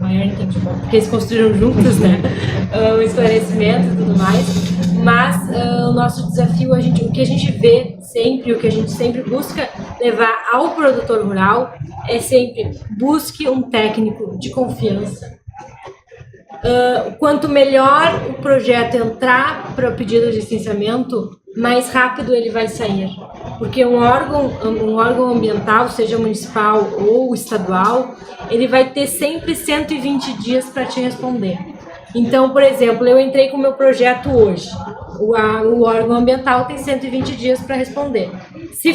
entendimento, porque eles construíram juntos, né? O esclarecimento e tudo mais. Mas o nosso desafio, o que a gente vê sempre, o que a gente sempre busca levar ao produtor rural é sempre busque um técnico de confiança. Quanto melhor o projeto entrar para o pedido de licenciamento, mais rápido ele vai sair. Porque um órgão ambiental, seja municipal ou estadual, ele vai ter sempre 120 dias para te responder. Então, por exemplo, eu entrei com o meu projeto hoje. O órgão ambiental tem 120 dias para responder. Se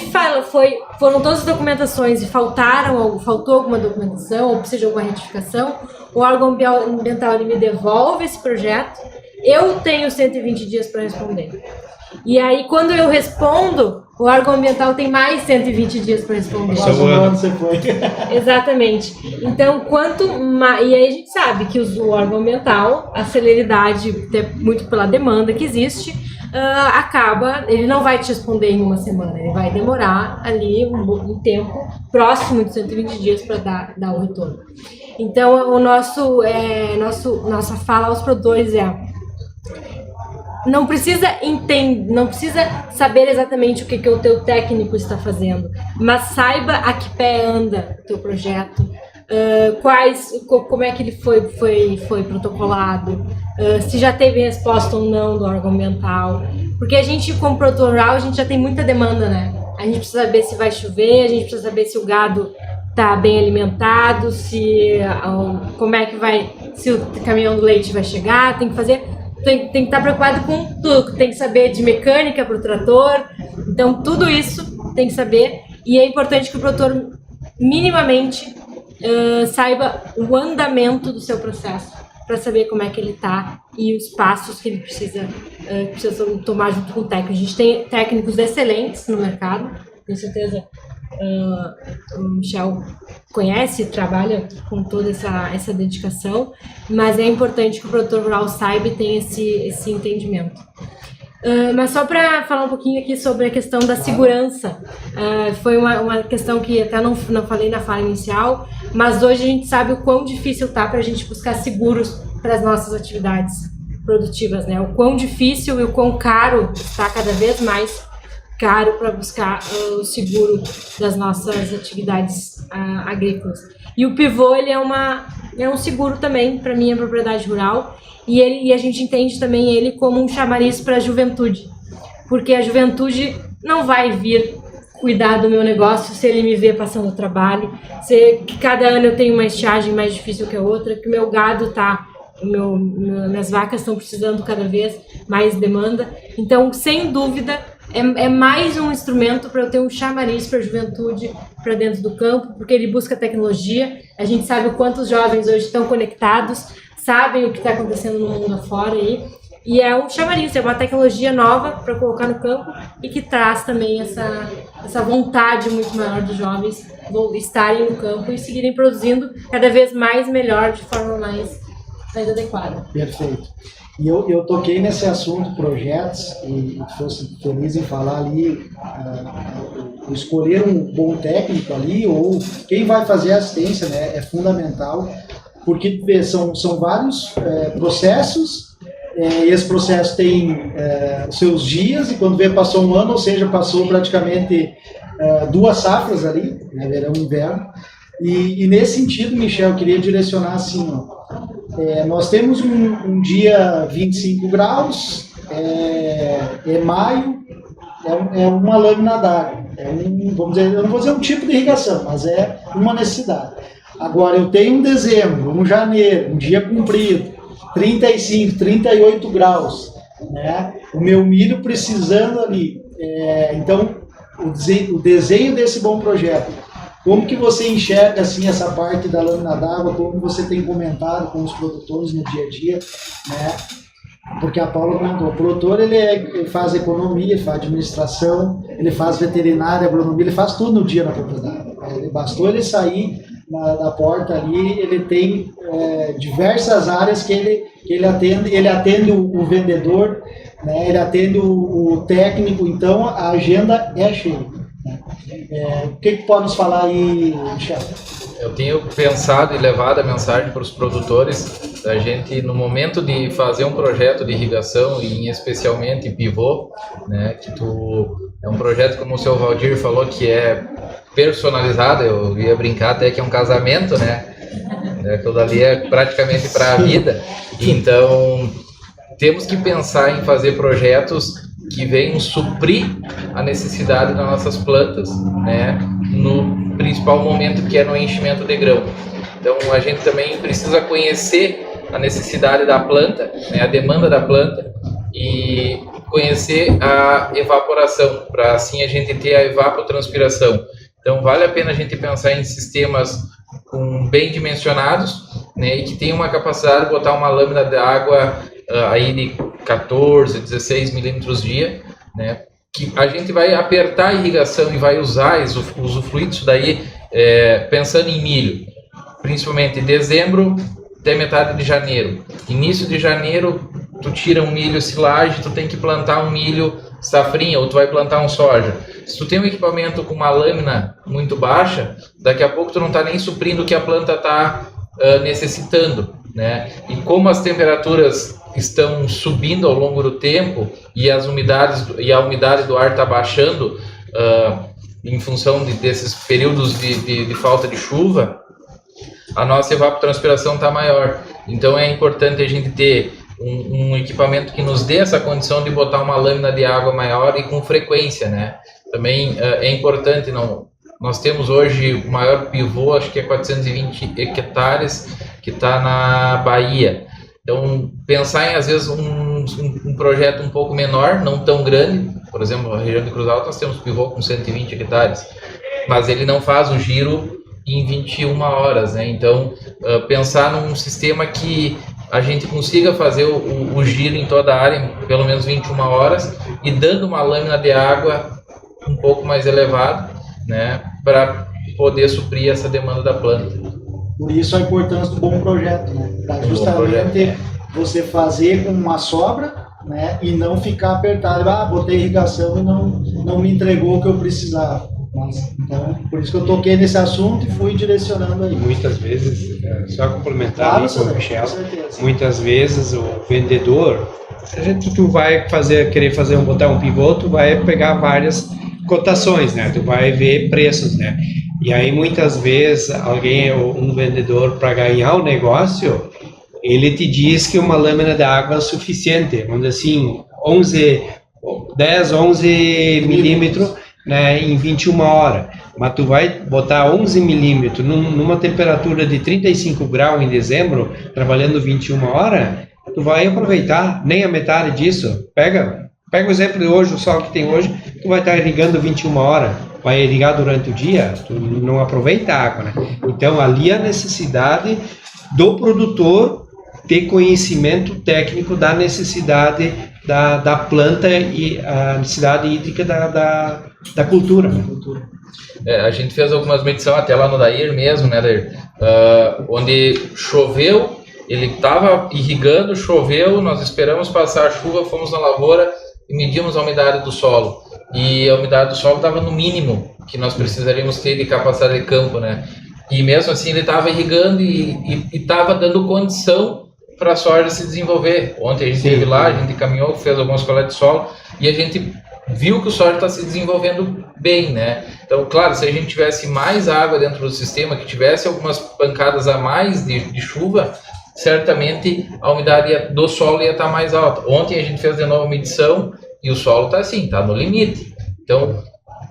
foram todas as documentações e faltou alguma documentação ou precisa de alguma retificação, o órgão ambiental ele me devolve esse projeto, eu tenho 120 dias para responder. E aí, quando eu respondo, o órgão ambiental tem mais 120 dias para responder. Você foi. Exatamente. Então, e aí a gente sabe que o órgão ambiental, a celeridade, muito pela demanda que existe, ele não vai te responder em uma semana, ele vai demorar ali um tempo próximo de 120 dias para dar o retorno. Então, nossa fala aos produtores não precisa saber exatamente o que o teu técnico está fazendo, mas saiba a que pé anda o teu projeto, como é que ele foi protocolado, se já teve resposta ou não do órgão ambiental, porque a gente, como produtor rural, a gente já tem muita demanda, né? A gente precisa saber se vai chover, a gente precisa saber se o gado está bem alimentado, se o caminhão do leite vai chegar, tem que estar preocupado com tudo, tem que saber de mecânica para o trator, então tudo isso tem que saber, e é importante que o produtor minimamente saiba o andamento do seu processo, para saber como é que ele está e os passos que ele precisa tomar junto com o técnico. A gente tem técnicos excelentes no mercado, com certeza o Michel conhece, trabalha com toda essa dedicação, mas é importante que o produtor rural saiba e tenha esse entendimento. Mas só para falar um pouquinho aqui sobre a questão da segurança, foi uma questão que até não falei na fala inicial, mas hoje a gente sabe o quão difícil está para a gente buscar seguros para as nossas atividades produtivas, né? O quão difícil e o quão caro está, cada vez mais caro, para buscar o seguro das nossas atividades agrícolas. E o pivô, ele é um seguro também para minha propriedade rural, e a gente entende também ele como um chamariz para a juventude, porque a juventude não vai vir cuidar do meu negócio se ele me vê passando trabalho, que cada ano eu tenho uma estiagem mais difícil que a outra, que o meu gado minhas vacas estão precisando cada vez mais demanda. Então, sem dúvida, é mais um instrumento para eu ter um chamariz para a juventude para dentro do campo, porque ele busca tecnologia. A gente sabe o quanto os jovens hoje estão conectados, sabem o que está acontecendo no mundo afora aí, e é um chamariz, é uma tecnologia nova para colocar no campo e que traz também essa vontade muito maior dos jovens estarem no campo e seguirem produzindo cada vez mais melhor, de forma mais adequada. Perfeito. E eu toquei nesse assunto, projetos, e fosse feliz em falar ali, escolher um bom técnico ali, ou quem vai fazer a assistência, né, é fundamental, porque são vários processos, e esse processo tem os seus dias, e quando vê passou um ano, ou seja, passou praticamente 2 safras ali, né, verão e inverno, e nesse sentido, Michel, eu queria direcionar assim, nós temos um dia 25 graus, é maio, é uma lâmina d'água, vamos dizer, eu não vou dizer um tipo de irrigação, mas é uma necessidade. Agora, eu tenho um dezembro, um janeiro, um dia comprido, 35, 38 graus, né? O meu milho precisando ali. Então, o desenho desse bom projeto, como que você enxerga assim, essa parte da lâmina d'água, como você tem comentado com os produtores no dia a dia, né? Porque a Paula comentou, o produtor ele faz economia, ele faz administração, ele faz veterinária, agronomia, ele faz tudo no dia na propriedade. Bastou ele sair da porta ali, ele tem diversas áreas que ele atende o vendedor, né, ele atende o técnico, então a agenda é cheia. Né? O que pode nos falar aí, Michel? Eu tenho pensado e levado a mensagem para os produtores da gente, no momento de fazer um projeto de irrigação, e especialmente pivô, né, que é um projeto, como o seu Valdir falou, que é personalizado. Eu ia brincar até que é um casamento, né? Aquilo ali é praticamente para a vida. Então, temos que pensar em fazer projetos que venham suprir a necessidade das nossas plantas, né, no principal momento, que é no enchimento de grão. Então, a gente também precisa conhecer a necessidade da planta, né, a demanda da planta, e conhecer a evaporação, para assim a gente ter a evapotranspiração. Então, vale a pena a gente pensar em sistemas bem dimensionados, né, e que tenham uma capacidade de botar uma lâmina de água aí de 14, 16 milímetros dia, né, que a gente vai apertar a irrigação e vai usar, usufruir disso daí, pensando em milho, principalmente dezembro até metade de janeiro. Início de janeiro, tu tira um milho silagem, tu tem que plantar um milho safrinha, ou tu vai plantar um soja. Se tu tem um equipamento com uma lâmina muito baixa, daqui a pouco tu não está nem suprindo o que a planta está necessitando, né? E como as temperaturas estão subindo ao longo do tempo e a umidade do ar está baixando em função desses períodos de falta de chuva, a nossa evapotranspiração está maior. Então é importante a gente ter um equipamento que nos dê essa condição de botar uma lâmina de água maior e com frequência, né? Também é importante, nós temos hoje o maior pivô, acho que é 420 hectares, que está na Bahia. Então, pensar em, às vezes, um projeto um pouco menor, não tão grande. Por exemplo, na região de Cruz Alta, nós temos pivô com 120 hectares, mas ele não faz o giro em 21 horas, né? Então, pensar num sistema que a gente consiga fazer o giro em toda a área em pelo menos 21 horas e dando uma lâmina de água um pouco mais elevada, né, para poder suprir essa demanda da planta. Por isso a importância do bom projeto, né? Para justamente você fazer com uma sobra, né, e não ficar apertado. Botei irrigação e não me entregou o que eu precisava. Então, por isso que eu toquei nesse assunto e fui direcionando aí. Muitas vezes, só complementar Claro, com o Michel, muitas vezes o vendedor, tu vai querer botar um pivô, tu vai pegar várias cotações, né? Tu vai ver preços, né? E aí muitas vezes um vendedor, para ganhar o negócio, ele te diz que uma lâmina de água é suficiente, vamos dizer assim, 10, 11 milímetros, né, em 21 horas, mas tu vai botar 11 milímetros numa temperatura de 35 graus em dezembro, trabalhando 21 horas, tu vai aproveitar nem a metade disso. Pega o exemplo de hoje, o sol que tem hoje, tu vai estar irrigando 21 horas, vai irrigar durante o dia, tu não aproveita a água, né? Então, ali a necessidade do produtor ter conhecimento técnico da necessidade da planta e a necessidade hídrica da cultura. A gente fez algumas medições até lá no Dair mesmo, né, Dair? Onde choveu, ele estava irrigando, choveu, nós esperamos passar a chuva, fomos na lavoura e medimos a umidade do solo. E a umidade do solo estava no mínimo que nós precisaríamos ter de capacidade de campo, né? E mesmo assim ele estava irrigando e estava dando condição para a soja se desenvolver. Ontem a gente esteve lá, a gente caminhou, fez algumas coletas de solo e a gente viu que o soja está se desenvolvendo bem, né? Então, claro, se a gente tivesse mais água dentro do sistema, que tivesse algumas pancadas a mais de chuva, certamente a umidade do solo ia estar mais alta. Ontem a gente fez de novo a medição e o solo está assim, está no limite. Então,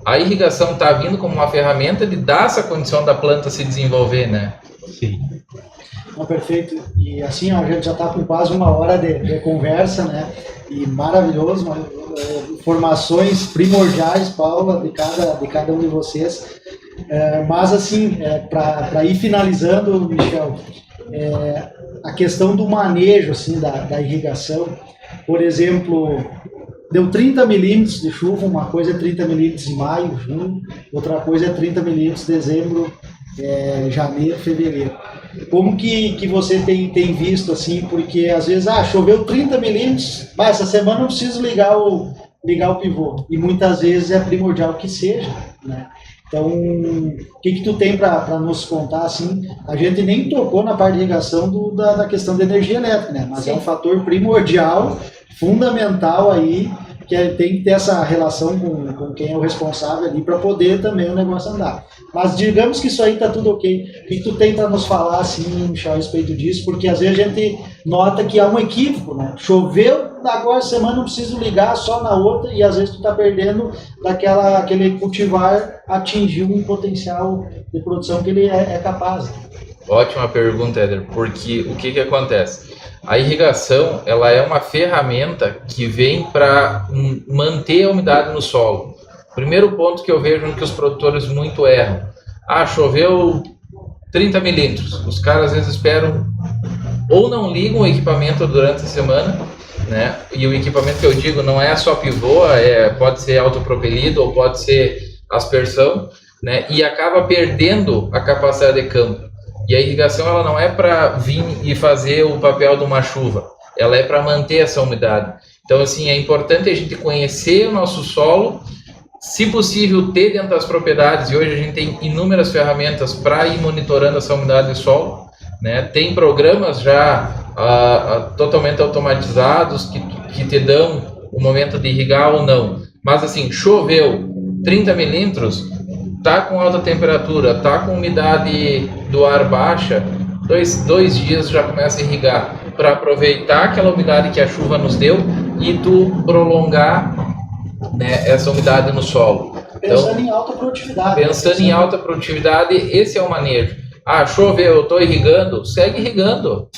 a irrigação está vindo como uma ferramenta de dar essa condição da planta se desenvolver, né? Sim. Então, perfeito. E assim, a gente já está com quase uma hora de conversa, né? E maravilhoso, informações primordiais, Paula, de cada um de vocês. Mas assim, para ir finalizando, Michel, a questão do manejo assim, da irrigação, por exemplo, deu 30 milímetros de chuva, uma coisa é 30 milímetros em maio, junho, outra coisa é 30 milímetros em dezembro, janeiro, fevereiro. Como que você tem visto assim, porque às vezes, choveu 30 milímetros, mas essa semana não preciso ligar o pivô, e muitas vezes é primordial que seja, né? Então, o que tu tem para nos contar, assim? A gente nem tocou na parte de irrigação da questão da energia elétrica, né? Mas é um fator primordial, fundamental aí, que tem que ter essa relação com quem é o responsável ali para poder também o negócio andar. Mas digamos que isso aí tá tudo ok. O que tu tem para nos falar, assim, Michel, a respeito disso? Porque às vezes a gente nota que há um equívoco, né? Choveu, agora semana não preciso ligar só na outra e às vezes tu tá perdendo aquele cultivar atingir um potencial de produção que ele é capaz. Ótima pergunta, Éder, porque o que acontece? A irrigação, ela é uma ferramenta que vem para manter a umidade no solo. Primeiro ponto que eu vejo que os produtores muito erram. Choveu 30 milímetros. Os caras às vezes esperam ou não ligam o equipamento durante a semana, né? E o equipamento que eu digo não é só pivô, pode ser autopropelido ou pode ser aspersão, né? E acaba perdendo a capacidade de campo. E a irrigação ela não é para vir e fazer o papel de uma chuva, ela é para manter essa umidade. Então, assim, é importante a gente conhecer o nosso solo, se possível ter dentro das propriedades, e hoje a gente tem inúmeras ferramentas para ir monitorando essa umidade do solo, né? Tem programas já totalmente automatizados que te dão o momento de irrigar ou não. Mas, assim, choveu 30 milímetros, tá com alta temperatura, tá com umidade do ar baixa, dois dias já começa a irrigar para aproveitar aquela umidade que a chuva nos deu e tu prolongar, né, essa umidade no solo. Pensando em alta produtividade. Pensando em alta produtividade, esse é o manejo. Choveu, eu estou irrigando, segue irrigando.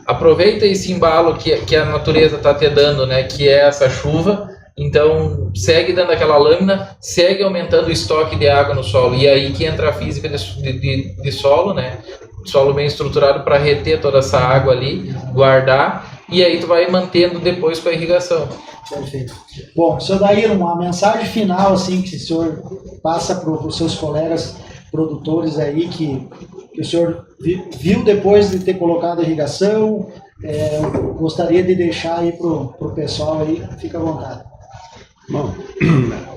Aproveita esse embalo que a natureza está te dando, né, que é essa chuva. Então, segue dando aquela lâmina, segue aumentando o estoque de água no solo. E aí que entra a física de solo, né? Solo bem estruturado para reter toda essa água ali, guardar. E aí tu vai mantendo depois com a irrigação. Perfeito. Bom, senhor Daíra, uma mensagem final assim, que o senhor passa para os seus colegas produtores aí, que o senhor viu depois de ter colocado a irrigação, gostaria de deixar aí para o pessoal aí, fica à vontade. Bom,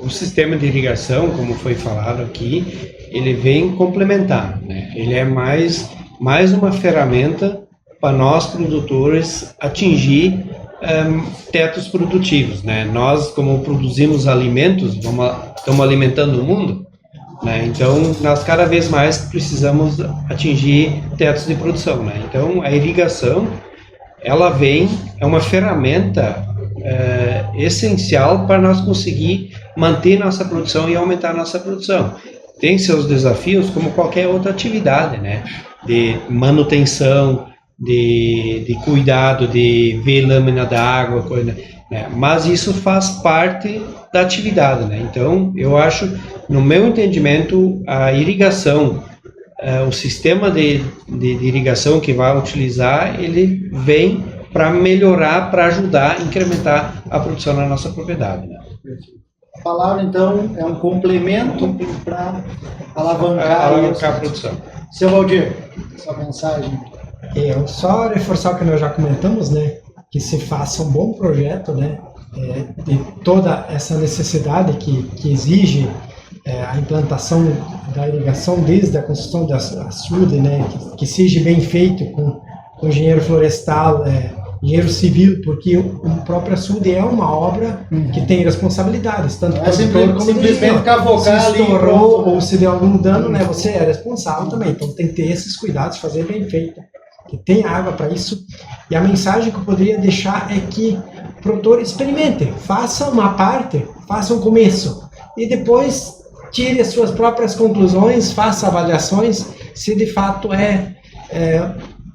o sistema de irrigação, como foi falado aqui, ele vem complementar, né? Ele é mais uma ferramenta para nós produtores atingir tetos produtivos, né? Nós, como produzimos alimentos, estamos alimentando o mundo, né? Então, nós cada vez mais precisamos atingir tetos de produção, né? Então, a irrigação, ela é uma ferramenta essencial para nós conseguir manter nossa produção e aumentar nossa produção. Tem seus desafios como qualquer outra atividade, né? De manutenção, de cuidado, de ver lâmina d'água, coisa, né? Mas isso faz parte da atividade, né? Então, eu acho, no meu entendimento, a irrigação, o sistema de irrigação que vai utilizar, ele vem para melhorar, para ajudar a incrementar a produção na nossa propriedade, né? A palavra, então, é um complemento para alavancar a produção. Seu Valdir, sua mensagem. Só reforçar o que nós já comentamos, né? Que se faça um bom projeto, né? De toda essa necessidade que exige a implantação da irrigação desde a construção da açude, né? Que seja bem feito com engenheiro florestal, engenheiro civil, porque o próprio açude é uma obra que tem responsabilidades, tanto não é simplesmente cavocar ali, se estourou ou se deu algum dano, né, você é responsável também, então tem que ter esses cuidados, fazer bem feito, que tem água para isso. E a mensagem que eu poderia deixar é que o produtor experimente, faça uma parte, faça um começo, e depois tire as suas próprias conclusões, faça avaliações, se de fato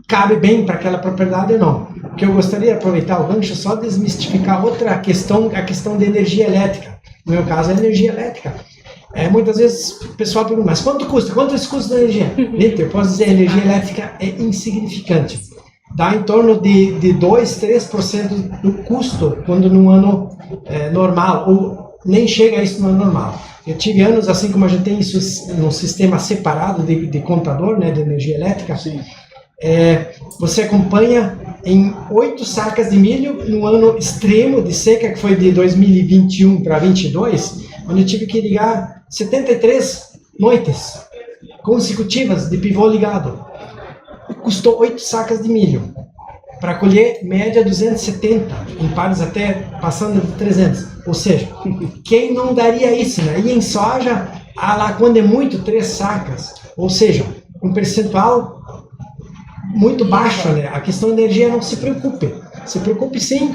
cabe bem para aquela propriedade ou não. O que eu gostaria de aproveitar o gancho só desmistificar outra questão, a questão da energia elétrica. No meu caso, a energia elétrica. Muitas vezes o pessoal pergunta, mas quanto custa? Quanto isso custa a energia? Eu posso dizer, a energia elétrica é insignificante. Dá em torno de 2-3% do custo quando num ano normal, ou nem chega a isso no ano normal. Eu tive anos, assim como a gente tem isso num sistema separado de contador, né, de energia elétrica. Sim. Você acompanha em 8 sacas de milho no ano extremo de seca, que foi de 2021 para 2022, onde eu tive que irrigar 73 noites consecutivas de pivô ligado. Custou 8 sacas de milho. Para colher, média 270, em pares até passando de 300. Ou seja, quem não daria isso, né? E em soja, lá quando é muito, 3 sacas. Ou seja, um percentual muito baixo, né? A questão da energia não se preocupe. Se preocupe sim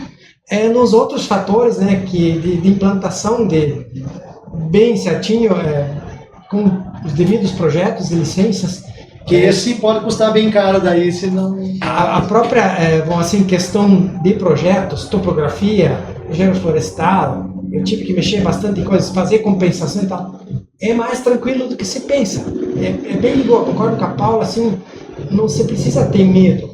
nos outros fatores, né? De implantação bem certinho, com os devidos projetos e licenças. Que esse pode custar bem caro daí, se não... A própria, assim, questão de projetos, topografia, engenharia florestal, eu tive que mexer bastante em coisas, fazer compensação e tal. É mais tranquilo do que se pensa. É bem igual, concordo com a Paula, assim, não se precisa ter medo.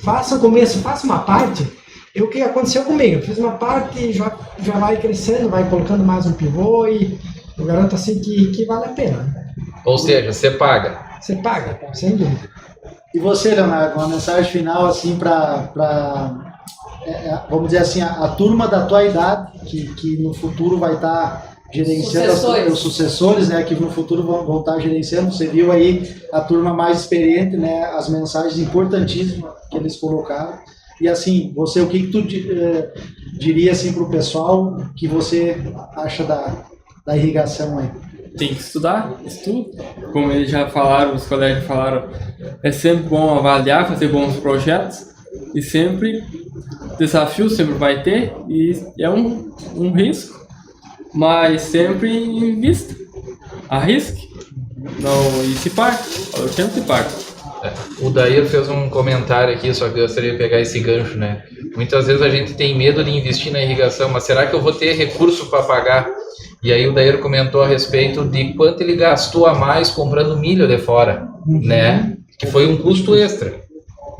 Faça o começo, faça uma parte. O que aconteceu comigo? Eu fiz uma parte, já vai crescendo, vai colocando mais um pivô e eu garanto assim que vale a pena. Ou seja, você paga. Você paga, sem dúvida. E você, Leonardo, uma mensagem final assim para vamos dizer assim, a turma da tua idade que no futuro vai estar gerenciando os sucessores, né, que no futuro vão estar gerenciando. Você viu aí a turma mais experiente, né, as mensagens importantíssimas que eles colocaram. E assim, você, o que tu diria assim para o pessoal que você acha da irrigação aí? Tem que estudar, estudo. Como eles já falaram, os colegas falaram, é sempre bom avaliar, fazer bons projetos e sempre desafio sempre vai ter e é um risco, mas sempre invista, arrisque, não, e se parte, o tempo se parte. O Dair fez um comentário aqui, só que eu gostaria de pegar esse gancho, né? Muitas vezes a gente tem medo de investir na irrigação, mas será que eu vou ter recurso para pagar? E aí o Dair comentou a respeito de quanto ele gastou a mais comprando milho de fora, né? Que foi um custo extra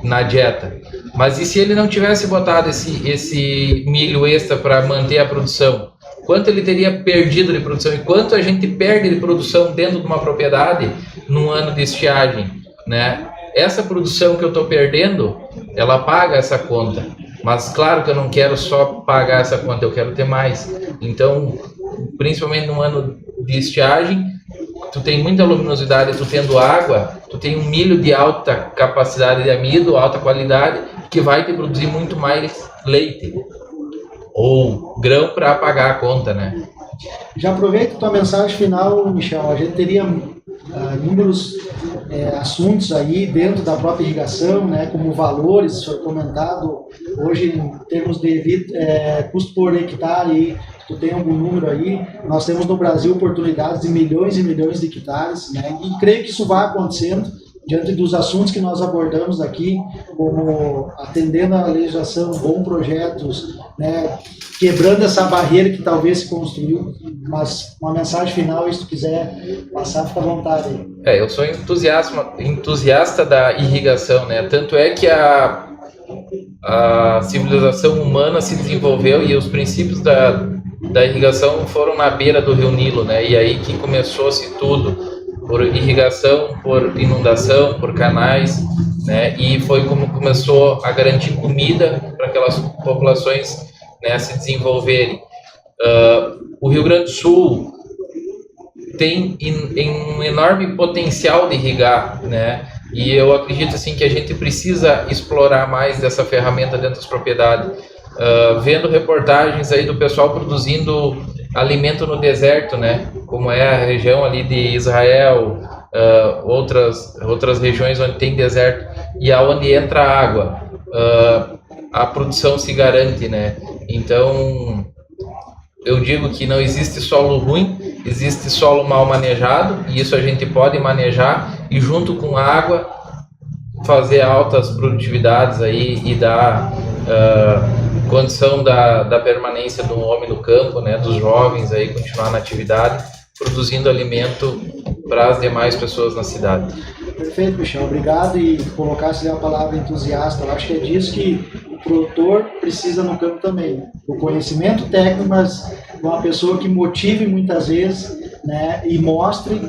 na dieta. Mas e se ele não tivesse botado esse milho extra para manter a produção? Quanto ele teria perdido de produção? E quanto a gente perde de produção dentro de uma propriedade num ano de estiagem, né? Essa produção que eu estou perdendo, ela paga essa conta. Mas claro que eu não quero só pagar essa conta, eu quero ter mais. Então, principalmente num ano de estiagem, tu tem muita luminosidade, tu tendo água, tu tem um milho de alta capacidade de amido, alta qualidade, que vai te produzir muito mais leite ou grão para pagar a conta, né? Já aproveita tua mensagem final, Michel. A gente teria inúmeros assuntos aí dentro da própria irrigação, né, como valores, foi comentado hoje em termos de custo por hectare, aí, tu tem algum número aí, nós temos no Brasil oportunidades de milhões e milhões de hectares, né, e creio que isso vai acontecendo diante dos assuntos que nós abordamos aqui, como atendendo à legislação, bons projetos, né, quebrando essa barreira que talvez se construiu, mas uma mensagem final, e se tu quiser passar, fica à vontade aí. Eu sou entusiasta da irrigação, né? Tanto é que a civilização humana se desenvolveu e os princípios da irrigação foram na beira do Rio Nilo, né? E aí que começou-se tudo, por irrigação, por inundação, por canais, né? E foi como começou a garantir comida para aquelas populações, né, se desenvolverem. O Rio Grande do Sul tem um enorme potencial de irrigar, né? E eu acredito assim que a gente precisa explorar mais dessa ferramenta dentro das propriedades. Vendo reportagens aí do pessoal produzindo alimento no deserto, né? Como é a região ali de Israel, outras regiões onde tem deserto e aonde entra água, a produção se garante, né? Então eu digo que não existe solo ruim, existe solo mal manejado, e isso a gente pode manejar e junto com água fazer altas produtividades aí e dar condição da permanência do homem no campo, né, dos jovens aí continuar na atividade, produzindo alimento para as demais pessoas na cidade. Perfeito, Michel, obrigado, e colocasse a palavra entusiasta, eu acho que é disso que o produtor precisa no campo também, o conhecimento técnico, mas uma pessoa que motive muitas vezes, né, e mostre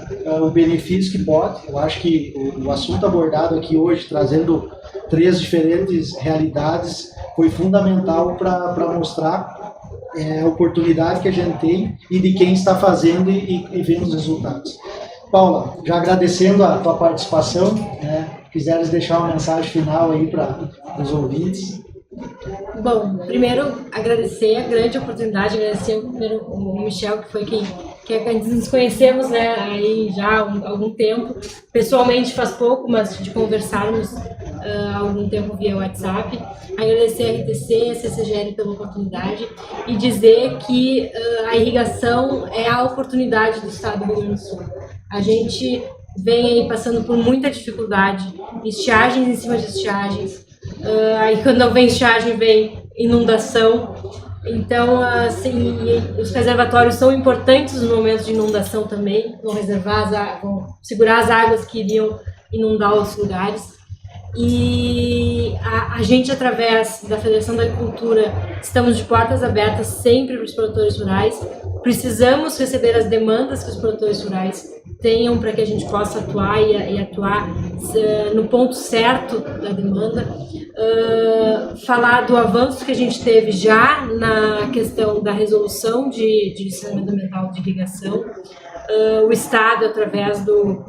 o benefício que pode. Eu acho que o assunto abordado aqui hoje, trazendo 3 diferentes realidades, foi fundamental para mostrar a oportunidade que a gente tem e de quem está fazendo e vendo os resultados. Paula, já agradecendo a tua participação, né? Quiseres deixar uma mensagem final aí para os ouvintes. Bom, primeiro agradecer a grande oportunidade, agradecer o Michel, que foi quem nos conhecemos, né, aí já há algum tempo. Pessoalmente faz pouco, mas de conversarmos há algum tempo via WhatsApp. Agradecer a RTC, a CCGL pela oportunidade e dizer que a irrigação é a oportunidade do Estado do Rio Grande do Sul. A gente vem aí passando por muita dificuldade, estiagens em cima de estiagens. Aí quando não vem estiagem, vem inundação. Então, assim, os reservatórios são importantes nos momentos de inundação também, vão segurar as águas que iriam inundar os lugares. E a gente, através da Federação da Agricultura, estamos de portas abertas sempre para os produtores rurais. Precisamos receber as demandas que os produtores rurais tenham para que a gente possa atuar e atuar no ponto certo da demanda. Falar do avanço que a gente teve já na questão da resolução de licenciamento ambiental de irrigação. O Estado, através do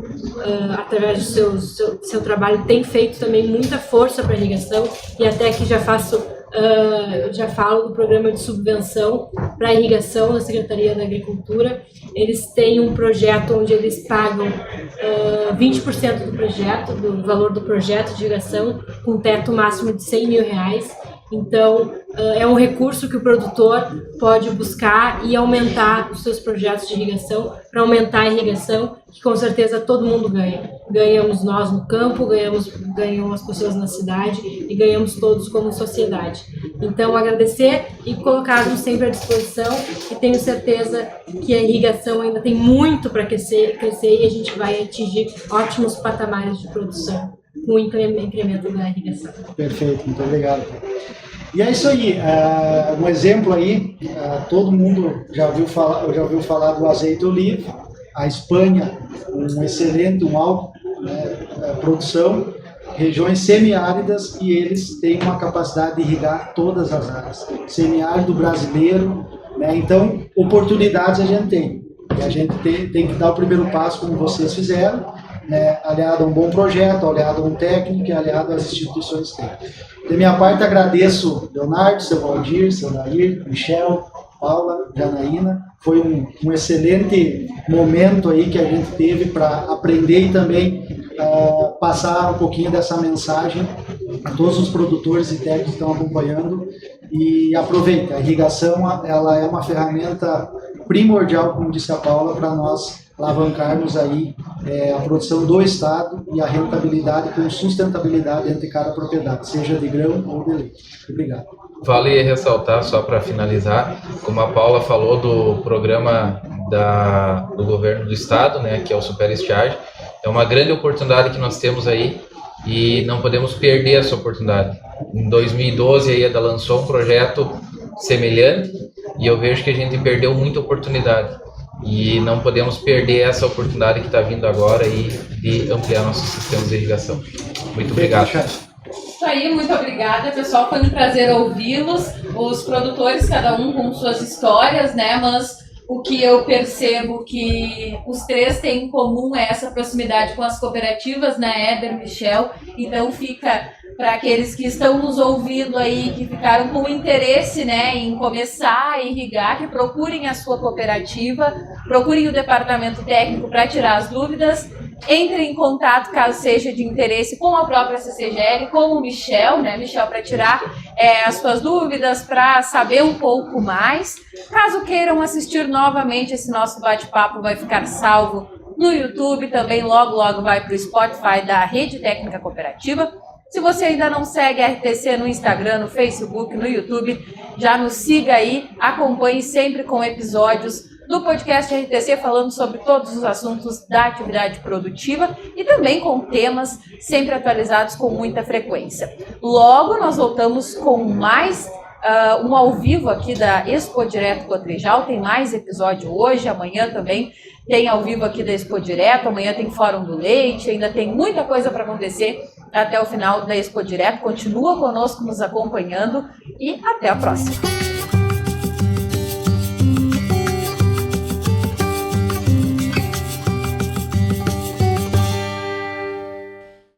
seu trabalho, tem feito também muita força para a irrigação, e até aqui já falo do programa de subvenção para a irrigação da Secretaria da Agricultura. Eles têm um projeto onde eles pagam 20% do projeto, do valor do projeto de irrigação, com teto máximo de R$100 mil. Então, é um recurso que o produtor pode buscar e aumentar os seus projetos de irrigação, para aumentar a irrigação, que com certeza todo mundo ganha. Ganhamos nós no campo, ganham as pessoas na cidade e ganhamos todos como sociedade. Então, agradecer e colocar-nos sempre à disposição, e tenho certeza que a irrigação ainda tem muito para crescer e a gente vai atingir ótimos patamares de produção com o incremento da irrigação. Perfeito, muito obrigado. E é isso aí, um exemplo aí, todo mundo já ouviu falar do azeite de oliva. A Espanha, um alto, né, produção, regiões semiáridas, e eles têm uma capacidade de irrigar todas as áreas. Semiárido brasileiro, né, então oportunidades a gente tem. E a gente tem que dar o primeiro passo, como vocês fizeram, né, aliado a um bom projeto, aliado a um técnico e aliado às instituições técnicas. Da minha parte, agradeço Leonardo, seu Valdir, seu Nair, Michel, Paula, Janaína. Foi um excelente momento aí que a gente teve para aprender e também passar um pouquinho dessa mensagem a todos os produtores e técnicos que estão acompanhando. E aproveita, a irrigação ela é uma ferramenta primordial, como disse a Paula, para nós alavancarmos aí a produção do Estado e a rentabilidade com sustentabilidade entre cada propriedade, seja de grão ou de leite. Obrigado. Vale ressaltar, só para finalizar, como a Paula falou do programa do governo do Estado, né, que é o Super Estiagem, é uma grande oportunidade que nós temos aí e não podemos perder essa oportunidade. Em 2012 a IEDA lançou um projeto semelhante e eu vejo que a gente perdeu muita oportunidade. E não podemos perder essa oportunidade que está vindo agora e de ampliar nossos sistemas de irrigação. Muito obrigado. Isso aí, muito obrigada, pessoal. Foi um prazer ouvi-los. Os produtores, cada um com suas histórias, né? Mas o que eu percebo que os três têm em comum é essa proximidade com as cooperativas, né, Éder, Michel? Então fica para aqueles que estão nos ouvindo aí, que ficaram com interesse, né, em começar a irrigar, que procurem a sua cooperativa, procurem o departamento técnico para tirar as dúvidas, entrem em contato, caso seja de interesse, com a própria CCGL, com o Michel, né, Michel, para tirar as suas dúvidas, para saber um pouco mais. Caso queiram assistir novamente esse nosso bate-papo, vai ficar salvo no YouTube, também logo vai para o Spotify da Rede Técnica Cooperativa. Se você ainda não segue a RTC no Instagram, no Facebook, no YouTube, já nos siga aí, acompanhe sempre com episódios do podcast RTC falando sobre todos os assuntos da atividade produtiva e também com temas sempre atualizados com muita frequência. Logo nós voltamos com mais um ao vivo aqui da Expo Direto Cotrijal, tem mais episódio hoje, amanhã também tem ao vivo aqui da Expo Direto, amanhã tem Fórum do Leite, ainda tem muita coisa para acontecer até o final da Expo Direto. Continua conosco nos acompanhando e até a próxima.